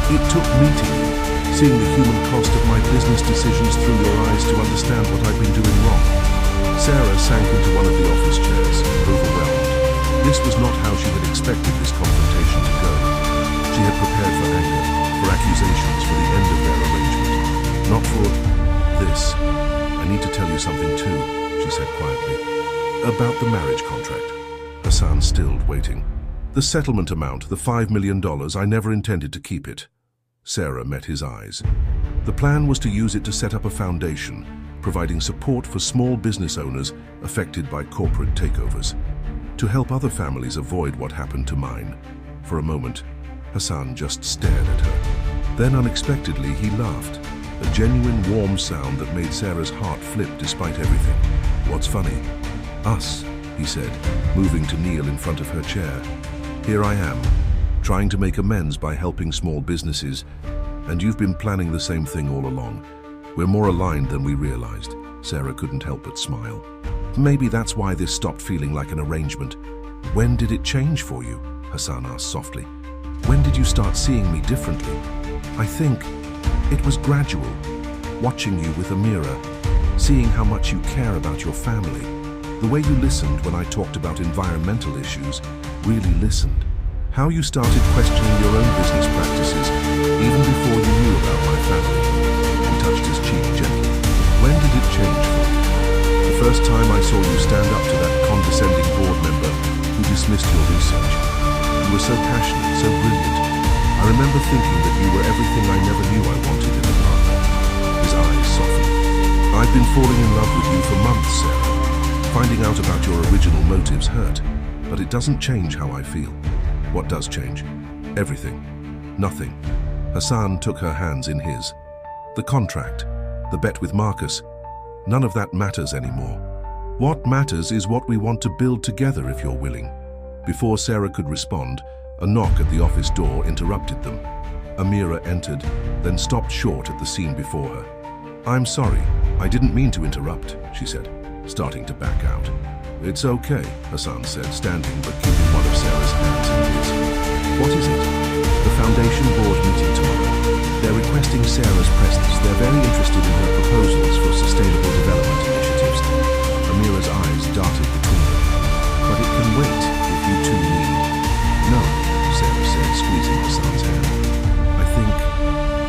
A: It took meeting you, seeing the human cost of my business decisions through your eyes to understand what I've been doing wrong. Sarah sank into one of the office chairs, overwhelmed. This was not how she had expected this confrontation to go. She had prepared for anger, for accusations, for the end of their arrangement. Not for this. I need to tell you something too, she said quietly. About the marriage contract. Hassan stilled, waiting. The settlement amount, the $5 million, I never intended to keep it. Sarah met his eyes. The plan was to use it to set up a foundation, providing support for small business owners affected by corporate takeovers, to help other families avoid what happened to mine. For a moment, Hassan just stared at her. Then unexpectedly, he laughed, a genuine warm sound that made Sarah's heart flip despite everything. What's funny? Us, he said, moving to kneel in front of her chair. Here I am, trying to make amends by helping small businesses, and you've been planning the same thing all along. We're more aligned than we realized. Sarah couldn't help but smile. Maybe that's why this stopped feeling like an arrangement. When did it change for you? Hassan asked softly. When did you start seeing me differently? I think it was gradual. Watching you with a mirror, seeing how much you care about your family. The way you listened when I talked about environmental issues, really listened. How you started questioning your own business practices, even before you knew about my family. He touched his cheek gently. When did it change for you? The first time I saw you stand up to that condescending board member who dismissed your research. You were so passionate, so brilliant. I remember thinking that you were everything I never knew I wanted in a partner. His eyes softened. I've been falling in love with you for months, Sarah. Finding out about your original motives hurt, but it doesn't change how I feel. What does change? Everything. Nothing. Hassan took her hands in his. The contract, the bet with Marcus, none of that matters anymore. What matters is what we want to build together if you're willing. Before Sarah could respond, a knock at the office door interrupted them. Amira entered, then stopped short at the scene before her. I'm sorry, I didn't mean to interrupt, she said, starting to back out. It's okay, Hassan said, standing but keeping one of Sarah's hands in his. What is it? The Foundation Board meeting tomorrow. They're requesting Sarah's presence. They're very interested in her proposals for sustainable development initiatives. Amira's eyes darted between them. But it can wait if you two need. No, Sarah said, squeezing Hassan's hand.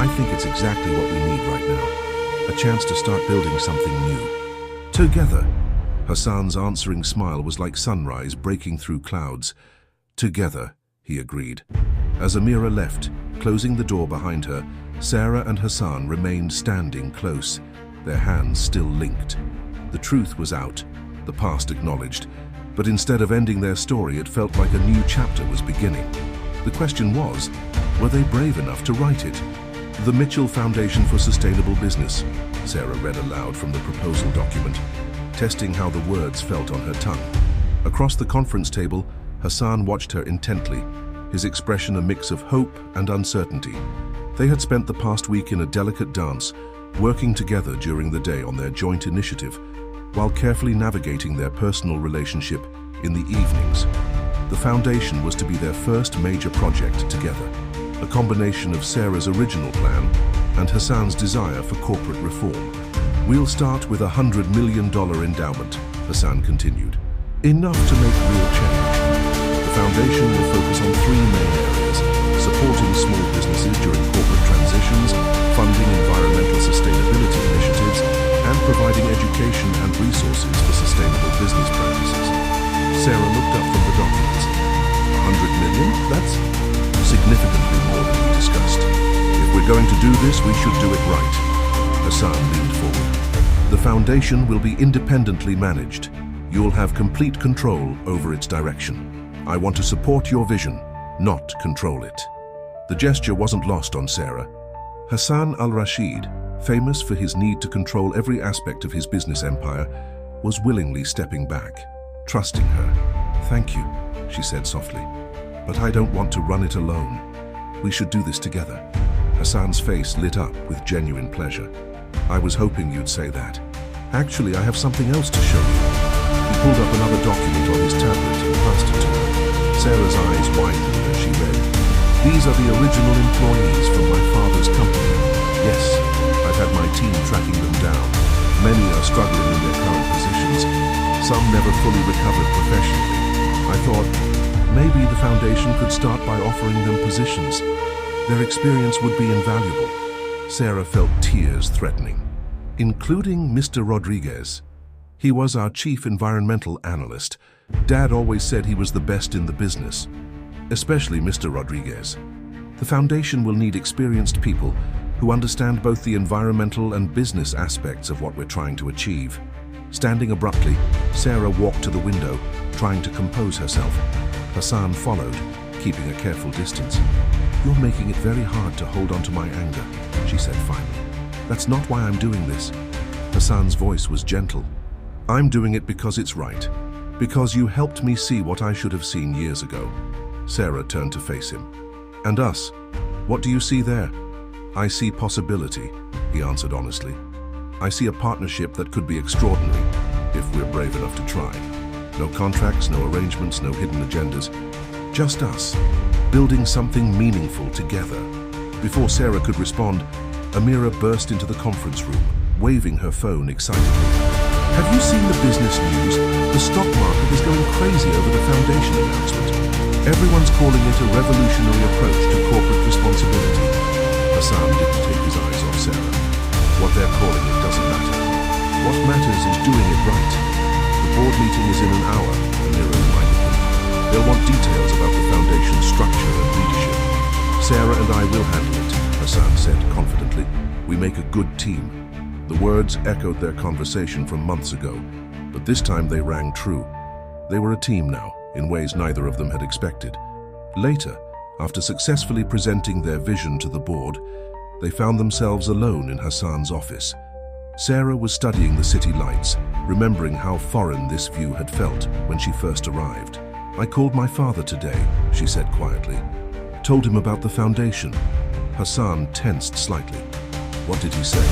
A: I think it's exactly what we need right now. A chance to start building something new. Together. Hassan's answering smile was like sunrise breaking through clouds. Together, he agreed. As Amira left, closing the door behind her, Sarah and Hassan remained standing close, their hands still linked. The truth was out, the past acknowledged, but instead of ending their story, it felt like a new chapter was beginning. The question was, were they brave enough to write it? The Mitchell Foundation for Sustainable Business, Sarah read aloud from the proposal document, testing how the words felt on her tongue. Across the conference table, Hassan watched her intently, his expression a mix of hope and uncertainty. They had spent the past week in a delicate dance, working together during the day on their joint initiative, while carefully navigating their personal relationship in the evenings. The foundation was to be their first major project together, a combination of Sarah's original plan and Hassan's desire for corporate reform. We'll start with $100 million endowment, Hassan continued. Enough to make real change. The foundation will focus on 3 main areas: supporting small businesses during corporate transitions, funding environmental sustainability initiatives, and providing education and resources for sustainable business practices. Sarah looked up from the documents. 100 million? That's significantly more than we discussed. If we're going to do this, we should do it right. Hassan leaned forward. The foundation will be independently managed. You'll have complete control over its direction. I want to support your vision, not control it. The gesture wasn't lost on Sarah. Hassan al-Rashid, famous for his need to control every aspect of his business empire, was willingly stepping back, trusting her. "Thank you," she said softly, "but I don't want to run it alone. We should do this together." Hassan's face lit up with genuine pleasure. "I was hoping you'd say that. Actually, I have something else to show you." He pulled up another document on his tablet and passed it to her. Sarah's eyes widened as she read. "These are the original employees from my father's company. Yes, I've had my team tracking them down. Many are struggling in their current positions. Some never fully recovered professionally. I thought maybe the foundation could start by offering them positions. Their experience would be invaluable." Sarah felt tears threatening. "Including Mr. Rodriguez. He was our chief environmental analyst. Dad always said he was the best in the business. Especially Mr. Rodriguez. The foundation will need experienced people who understand both the environmental and business aspects of what we're trying to achieve." Standing abruptly, Sarah walked to the window, trying to compose herself. Hassan followed, keeping a careful distance. "You're making it very hard to hold on to my anger," she said finally. "That's not why I'm doing this." Hassan's voice was gentle. "I'm doing it because it's right. Because you helped me see what I should have seen years ago." Sarah turned to face him. "And us? What do you see there?" "I see possibility," he answered honestly. "I see a partnership that could be extraordinary, if we're brave enough to try. No contracts, no arrangements, no hidden agendas. Just us, building something meaningful together." Before Sarah could respond, Amira burst into the conference room, waving her phone excitedly. "Have you seen the business news? The stock market is going crazy over the foundation announcement. Everyone's calling it a revolutionary approach to corporate responsibility." Hassan didn't take his eyes off Sarah. "What they're calling it doesn't matter. What matters is doing it right. The board meeting is in an hour," Amira reminded them. "They'll want details about the foundation's structure and leadership." "Sarah and I will handle it," Hassan said confidently. "We make a good team." The words echoed their conversation from months ago, but this time they rang true. They were a team now, in ways neither of them had expected. Later, after successfully presenting their vision to the board, they found themselves alone in Hassan's office. Sarah was studying the city lights, remembering how foreign this view had felt when she first arrived. "I called my father today," she said quietly. "Told him about the foundation." Hassan tensed slightly. "What did he say?"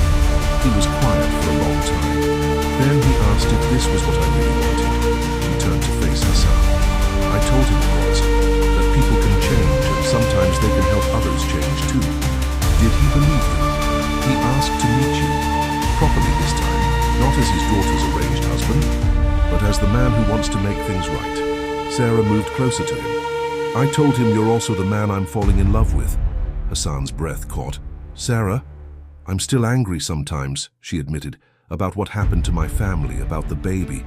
A: He was quiet for a long time. Then he asked if this was what I really wanted. He turned to face Hassan. "I told him it was, that people can change and sometimes they can help others change too." "Did he believe you?" "He asked to meet you. Properly this time, not as his daughter's arranged husband, but as the man who wants to make things right." Sarah moved closer to him. "I told him you're also the man I'm falling in love with." Hassan's breath caught. "Sarah, I'm still angry sometimes," she admitted, "about what happened to my family, about the baby.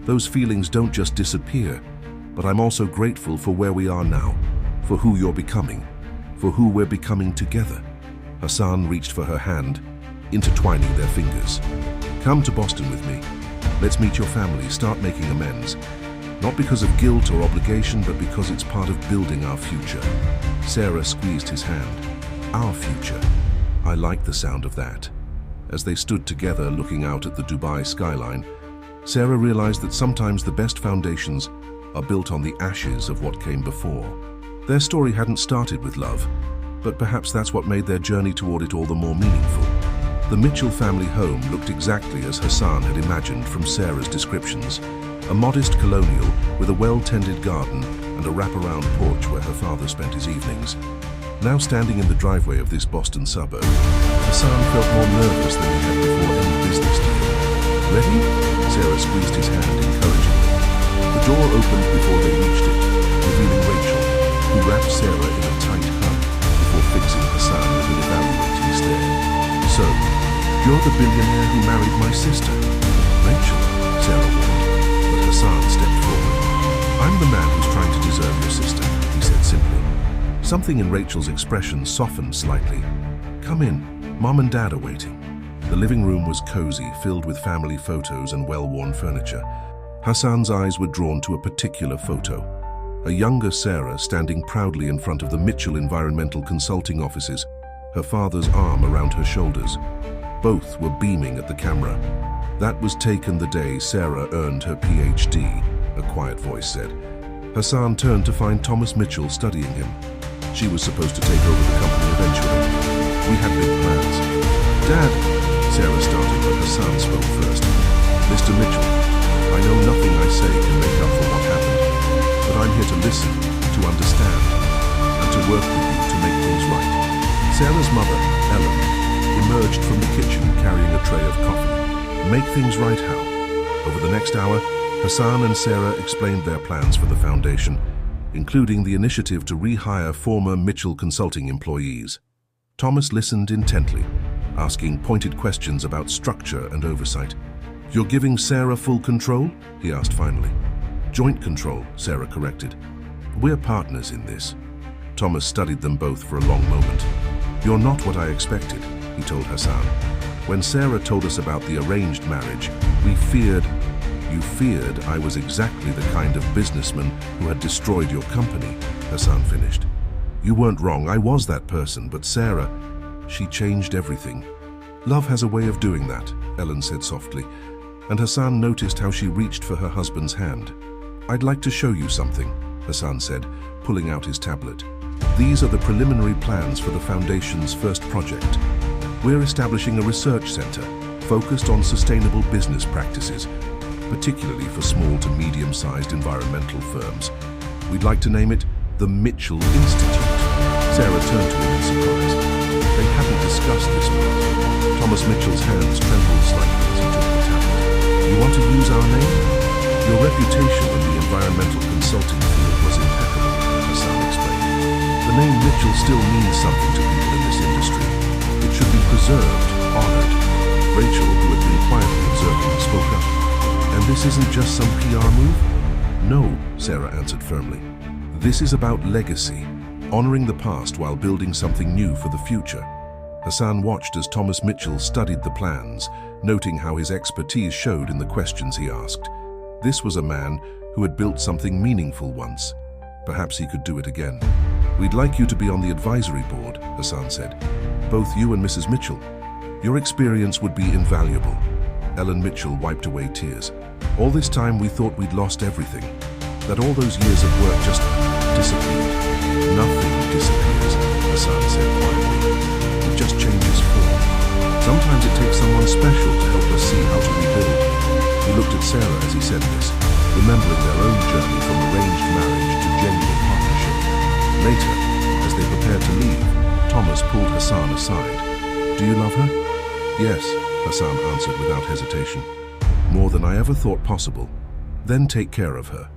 A: Those feelings don't just disappear, but I'm also grateful for where we are now, for who you're becoming, for who we're becoming together." Hassan reached for her hand, intertwining their fingers. "Come to Boston with me. Let's meet your family, start making amends. Not because of guilt or obligation, but because it's part of building our future." Sarah squeezed his hand. "Our future." I liked the sound of that. As they stood together looking out at the Dubai skyline, Sarah realized that sometimes the best foundations are built on the ashes of what came before. Their story hadn't started with love, but perhaps that's what made their journey toward it all the more meaningful. The Mitchell family home looked exactly as Hassan had imagined from Sarah's descriptions. A modest colonial with a well-tended garden and a wraparound porch where her father spent his evenings. Now standing in the driveway of this Boston suburb, Hassan felt more nervous than he had before any business deal. "Ready?" Sarah squeezed his hand encouragingly. The door opened before they reached it, revealing Rachel, who wrapped Sarah in a tight hug before fixing Hassan with an evaluating stare. "So, You're the billionaire who married my sister. Rachel, Sarah warned, but Hassan stepped forward. I'm the man who's trying to deserve your sister, he said simply. Something in Rachel's expression softened slightly. Come in, Mom and Dad are waiting. The living room was cozy, filled with family photos and well-worn furniture. Hassan's eyes were drawn to a particular photo. A younger Sarah standing proudly in front of the Mitchell Environmental Consulting offices, her father's arm around her shoulders. Both were beaming at the camera. That was taken the day Sarah earned her PhD, a quiet voice said. Hassan turned to find Thomas Mitchell studying him. She was supposed to take over the company eventually. We had big plans. Dad, Sarah started, but Hassan spoke first. Mr. Mitchell, I know nothing I say can make up for what happened, but I'm here to listen, to understand, and to work with you to make things right. Sarah's mother, Ellen, emerged from the kitchen carrying a tray of coffee. Make things right how? Over the next hour, Hassan and Sarah explained their plans for the foundation, including the initiative to rehire former Mitchell Consulting employees. Thomas listened intently, asking pointed questions about structure and oversight. You're giving Sarah full control? He asked finally. Joint control, Sarah corrected. We're partners in this. Thomas studied them both for a long moment. You're not what I expected, he told Hassan. When Sarah told us about the arranged marriage, we feared. You feared I was exactly the kind of businessman who had destroyed your company, Hassan finished. You weren't wrong, I was that person, but Sarah, she changed everything. Love has a way of doing that, Ellen said softly, and Hassan noticed how she reached for her husband's hand. I'd like to show you something, Hassan said, pulling out his tablet. These are the preliminary plans for the Foundation's first project. We're establishing a research center focused on sustainable business practices, particularly for small to medium-sized environmental firms. We'd like to name it the Mitchell Institute. Sarah turned to him in surprise. They hadn't discussed this part. Thomas Mitchell's hands trembled slightly as he took the tablet. You want to use our name? Your reputation in the environmental consulting field was impeccable, Hassan explained. The name Mitchell still means something to people in this industry. It should be preserved, honored. Rachel, who had been quietly observing, spoke up. And this isn't just some PR move? No, Sarah answered firmly. This is about legacy, honoring the past while building something new for the future. Hassan watched as Thomas Mitchell studied the plans, noting how his expertise showed in the questions he asked. This was a man who had built something meaningful once. Perhaps he could do it again. We'd like you to be on the advisory board, Hassan said. Both you and Mrs. Mitchell. Your experience would be invaluable. Ellen Mitchell wiped away tears. All this time we thought we'd lost everything, that all those years of work just disappeared. Nothing disappears, Hassan said quietly. It just changes form. Sometimes it takes someone special to help us see how to rebuild. He looked at Sarah as he said this, remembering their own journey from arranged marriage to genuine partnership. Later, as they prepared to leave, Thomas pulled Hassan aside. Do you love her? Yes, Hassan answered without hesitation. More than I ever thought possible. Then take care of her.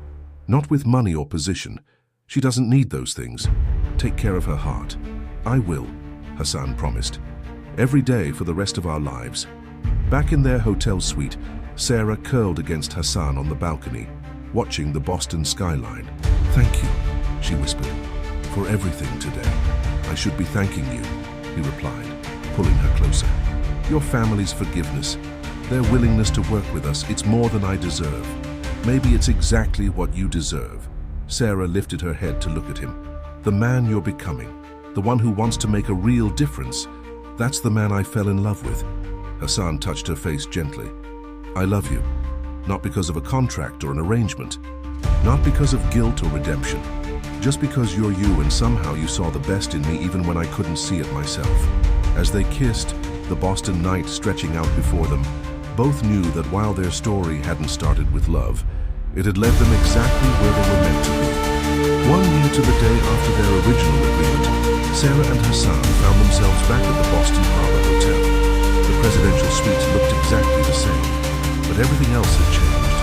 A: Not with money or position. She doesn't need those things. Take care of her heart. I will, Hassan promised. Every day for the rest of our lives. Back in their hotel suite, Sarah curled against Hassan on the balcony, watching the Boston skyline. Thank you, she whispered, for everything today. I should be thanking you, he replied, pulling her closer. Your family's forgiveness, their willingness to work with us, it's more than I deserve. Maybe it's exactly what you deserve. Sarah lifted her head to look at him. The man you're becoming, the one who wants to make a real difference, that's the man I fell in love with. Hassan touched her face gently. I love you, not because of a contract or an arrangement, not because of guilt or redemption, just because you're you and somehow you saw the best in me even when I couldn't see it myself. As they kissed, the Boston night stretching out before them, both knew that while their story hadn't started with love, it had led them exactly where they were meant to be. 1 year to the day after their original agreement, Sarah and Hassan found themselves back at the Boston Harbor Hotel. The presidential suite looked exactly the same, but everything else had changed.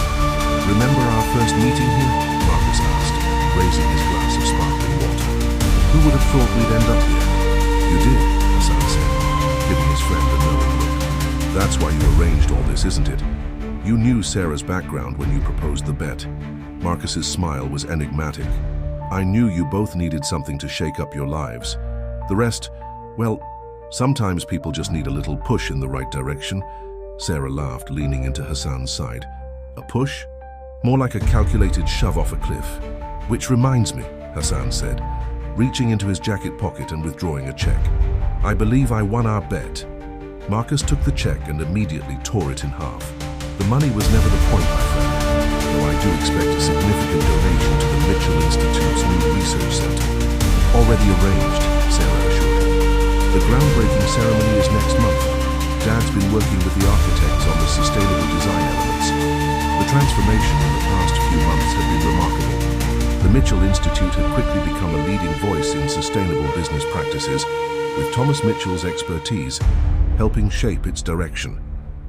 A: Remember our first meeting here? Marcus asked, raising his glass of sparkling water. Who would have thought we'd end up here? You did, Hassan said, giving his friend a knowing look. That's why you arranged all this, isn't it? You knew Sarah's background when you proposed the bet. Marcus's smile was enigmatic. I knew you both needed something to shake up your lives. The rest, well, sometimes people just need a little push in the right direction. Sarah laughed, leaning into Hassan's side. A push? More like a calculated shove off a cliff. Which reminds me, Hassan said, reaching into his jacket pocket and withdrawing a check. I believe I won our bet. Marcus took the check and immediately tore it in half. The money was never the point, my friend, though I do expect a significant donation to the Mitchell Institute's new research center. Already arranged, Sarah assured him. The groundbreaking ceremony is next month. Dad's been working with the architects on the sustainable design elements. The transformation in the past few months had been remarkable. The Mitchell Institute had quickly become a leading voice in sustainable business practices, with Thomas Mitchell's expertise helping shape its direction.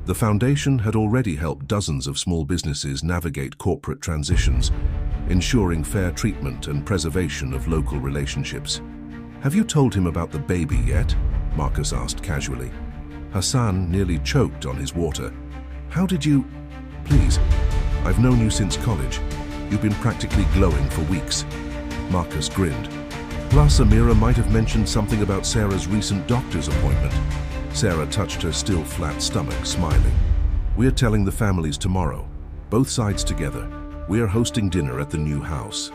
A: The foundation had already helped dozens of small businesses navigate corporate transitions, ensuring fair treatment and preservation of local relationships. Have you told him about the baby yet? Marcus asked casually. Hassan nearly choked on his water. How did you... Please, I've known you since college. You've been practically glowing for weeks. Marcus grinned. Plus, Amira might have mentioned something about Sarah's recent doctor's appointment. Sarah touched her still flat stomach, smiling. We're telling the families tomorrow, both sides together. We're hosting dinner at the new house.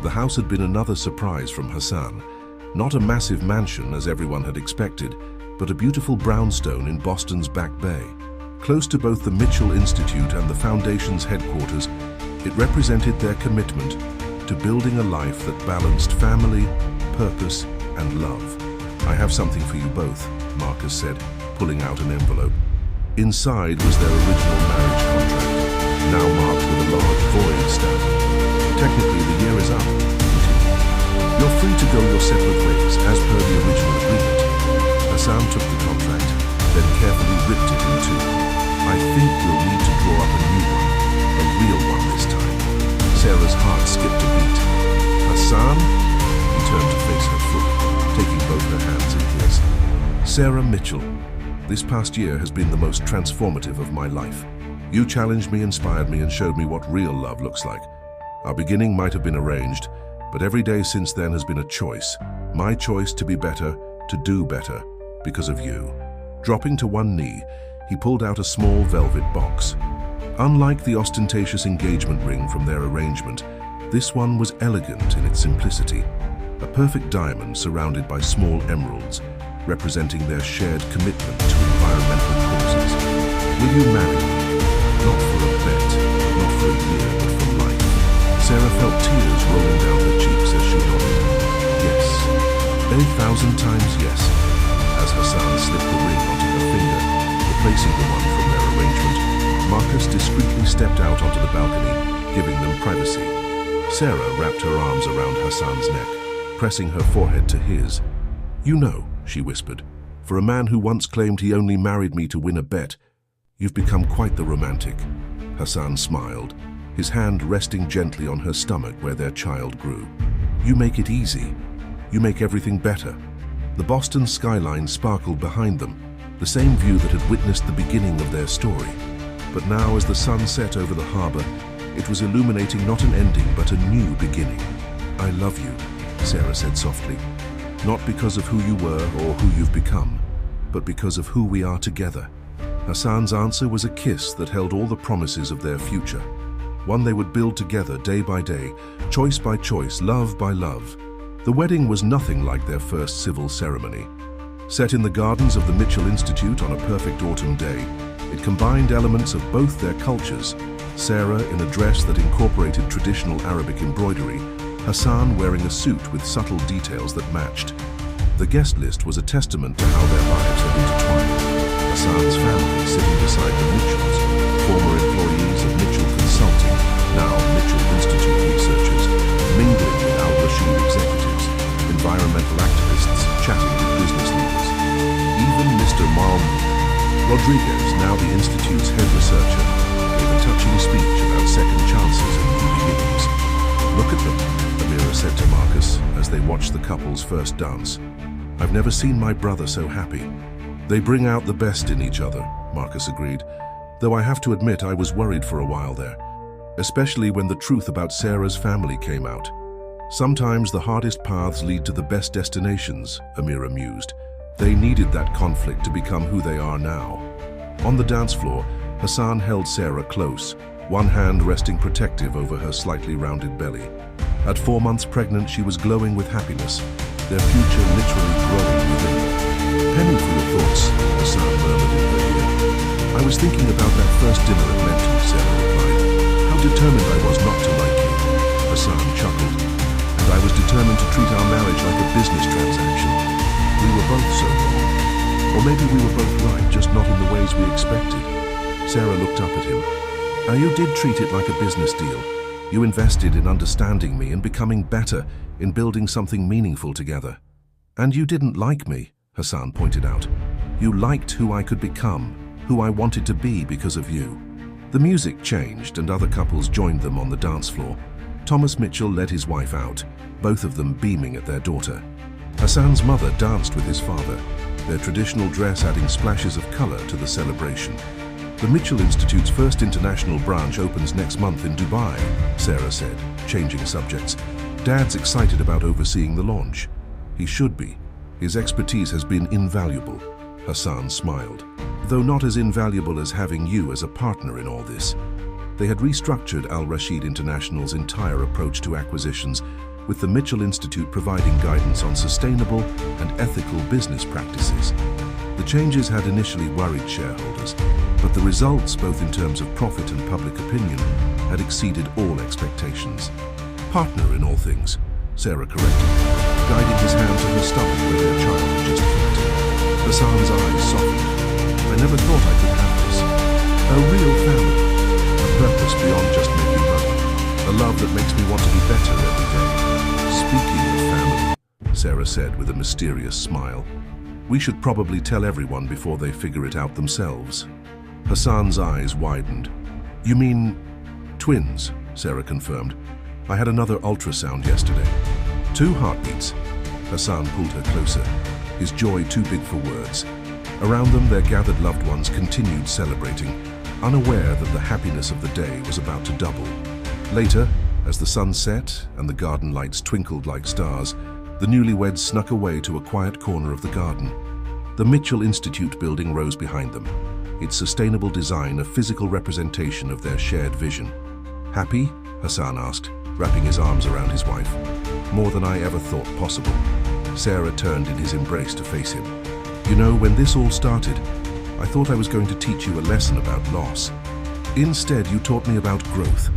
A: The house had been another surprise from Hassan. Not a massive mansion as everyone had expected, but a beautiful brownstone in Boston's Back Bay. Close to both the Mitchell Institute and the Foundation's headquarters, it represented their commitment to building a life that balanced family, purpose, and love. I have something for you both, Marcus said, pulling out an envelope. Inside was their original marriage contract, now marked with a large void stamp. Technically, the year is up. You're free to go your separate ways, as per the original agreement. Hassan took the contract, then carefully ripped it in two. I think we'll need to draw up a new one, a real one this time. Sarah's heart skipped a beat. Hassan? He turned to face her fully, taking both her hands in his. Sarah Mitchell, this past year has been the most transformative of my life. You challenged me, inspired me, and showed me what real love looks like. Our beginning might have been arranged, but every day since then has been a choice. My choice to be better, to do better, because of you. Dropping to one knee, he pulled out a small velvet box. Unlike the ostentatious engagement ring from their arrangement, this one was elegant in its simplicity. A perfect diamond surrounded by small emeralds, representing their shared commitment to environmental causes. Will you marry me? Not for a bet, not for a year, but for life. Sarah felt tears rolling down her cheeks as she nodded. Yes, 1,000 times yes, as Hassan slipped the ring onto her finger, replacing the one from their arrangement. Marcus discreetly stepped out onto the balcony, giving them privacy. Sarah wrapped her arms around Hassan's neck, pressing her forehead to his. You know, she whispered, for a man who once claimed he only married me to win a bet, you've become quite the romantic. Hassan smiled, his hand resting gently on her stomach where their child grew. You make it easy. You make everything better. The Boston skyline sparkled behind them, the same view that had witnessed the beginning of their story. But now, as the sun set over the harbor, it was illuminating not an ending, but a new beginning. I love you, Sarah said softly. Not because of who you were or who you've become, but because of who we are together. Hassan's answer was a kiss that held all the promises of their future. One they would build together day by day, choice by choice, love by love. The wedding was nothing like their first civil ceremony. Set in the gardens of the Mitchell Institute on a perfect autumn day, it combined elements of both their cultures. Sarah in a dress that incorporated traditional Arabic embroidery, Hassan wearing a suit with subtle details that matched. The guest list was a testament to how their lives had intertwined. Hassan's family sitting beside the Mitchells, former employees of Mitchell Consulting, now Mitchell Institute researchers, mingling with Al-Rashid executives, environmental activists chatting with business leaders. Even Mr. Marm Rodriguez, now the Institute's head researcher, gave a touching speech about second chances and new beginnings. Look at them, Amira said to Marcus as they watched the couple's first dance. I've never seen my brother so happy. They bring out the best in each other, Marcus agreed, though I have to admit I was worried for a while there, especially when the truth about Sarah's family came out. Sometimes the hardest paths lead to the best destinations, Amira mused. They needed that conflict to become who they are now. On the dance floor, Hassan held Sarah close, one hand resting protective over her slightly rounded belly. At 4 months pregnant, she was glowing with happiness, their future literally growing within. "Penny for your thoughts," Hassan murmured in her ear. "I was thinking about that first dinner at Mental," Sarah replied. "How determined I was not to like you," Hassan chuckled. "And I was determined to treat our marriage like a business transaction. We were both so wrong. Or maybe we were both right, just not in the ways we expected." Sarah looked up at him. "You did treat it like a business deal. You invested in understanding me and becoming better, in building something meaningful together. And you didn't like me," Hassan pointed out. "You liked who I could become, who I wanted to be because of you." The music changed and other couples joined them on the dance floor. Thomas Mitchell led his wife out, both of them beaming at their daughter. Hassan's mother danced with his father, their traditional dress adding splashes of color to the celebration. "The Mitchell Institute's first international branch opens next month in Dubai," Sarah said, changing subjects. "Dad's excited about overseeing the launch." "He should be. His expertise has been invaluable," Hassan smiled. "Though not as invaluable as having you as a partner in all this." They had restructured Al Rashid International's entire approach to acquisitions, with the Mitchell Institute providing guidance on sustainable and ethical business practices. The changes had initially worried shareholders, but the results, both in terms of profit and public opinion, had exceeded all expectations. "Partner in all things," Sarah corrected, guiding his hand to her stomach where their child had just kicked. Hassan's eyes softened. "I never thought I could have this. A real family. A purpose beyond just making money. A love that makes me want to be better every day." "Speaking of family," Sarah said with a mysterious smile, "we should probably tell everyone before they figure it out themselves." Hassan's eyes widened. "You mean twins?" Sarah confirmed. "I had another ultrasound yesterday. 2 heartbeats." Hassan pulled her closer, his joy too big for words. Around them, their gathered loved ones continued celebrating, unaware that the happiness of the day was about to double. Later, as the sun set and the garden lights twinkled like stars, the newlyweds snuck away to a quiet corner of the garden. The Mitchell Institute building rose behind them, its sustainable design a physical representation of their shared vision. "Happy?" Hassan asked, wrapping his arms around his wife. "More than I ever thought possible." Sarah turned in his embrace to face him. "You know, when this all started, I thought I was going to teach you a lesson about loss. Instead, you taught me about growth,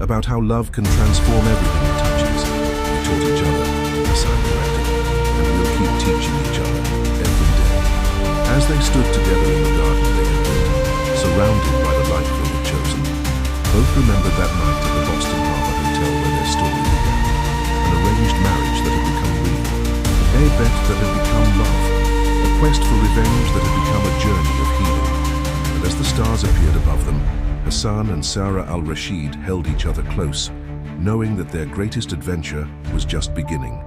A: about how love can transform everything it touches." "We taught each other," Hassan corrected, "and we'll keep teaching each other every day." As they stood together in the garden they had built, surrounded by the life they had chosen, both remembered that night at the Boston Harbor Hotel where their story began, an arranged marriage that had become real, a bet that had become love, a quest for revenge that had become a journey of healing. And as the stars appeared above them, Hassan and Sarah Al Rashid held each other close, knowing that their greatest adventure was just beginning.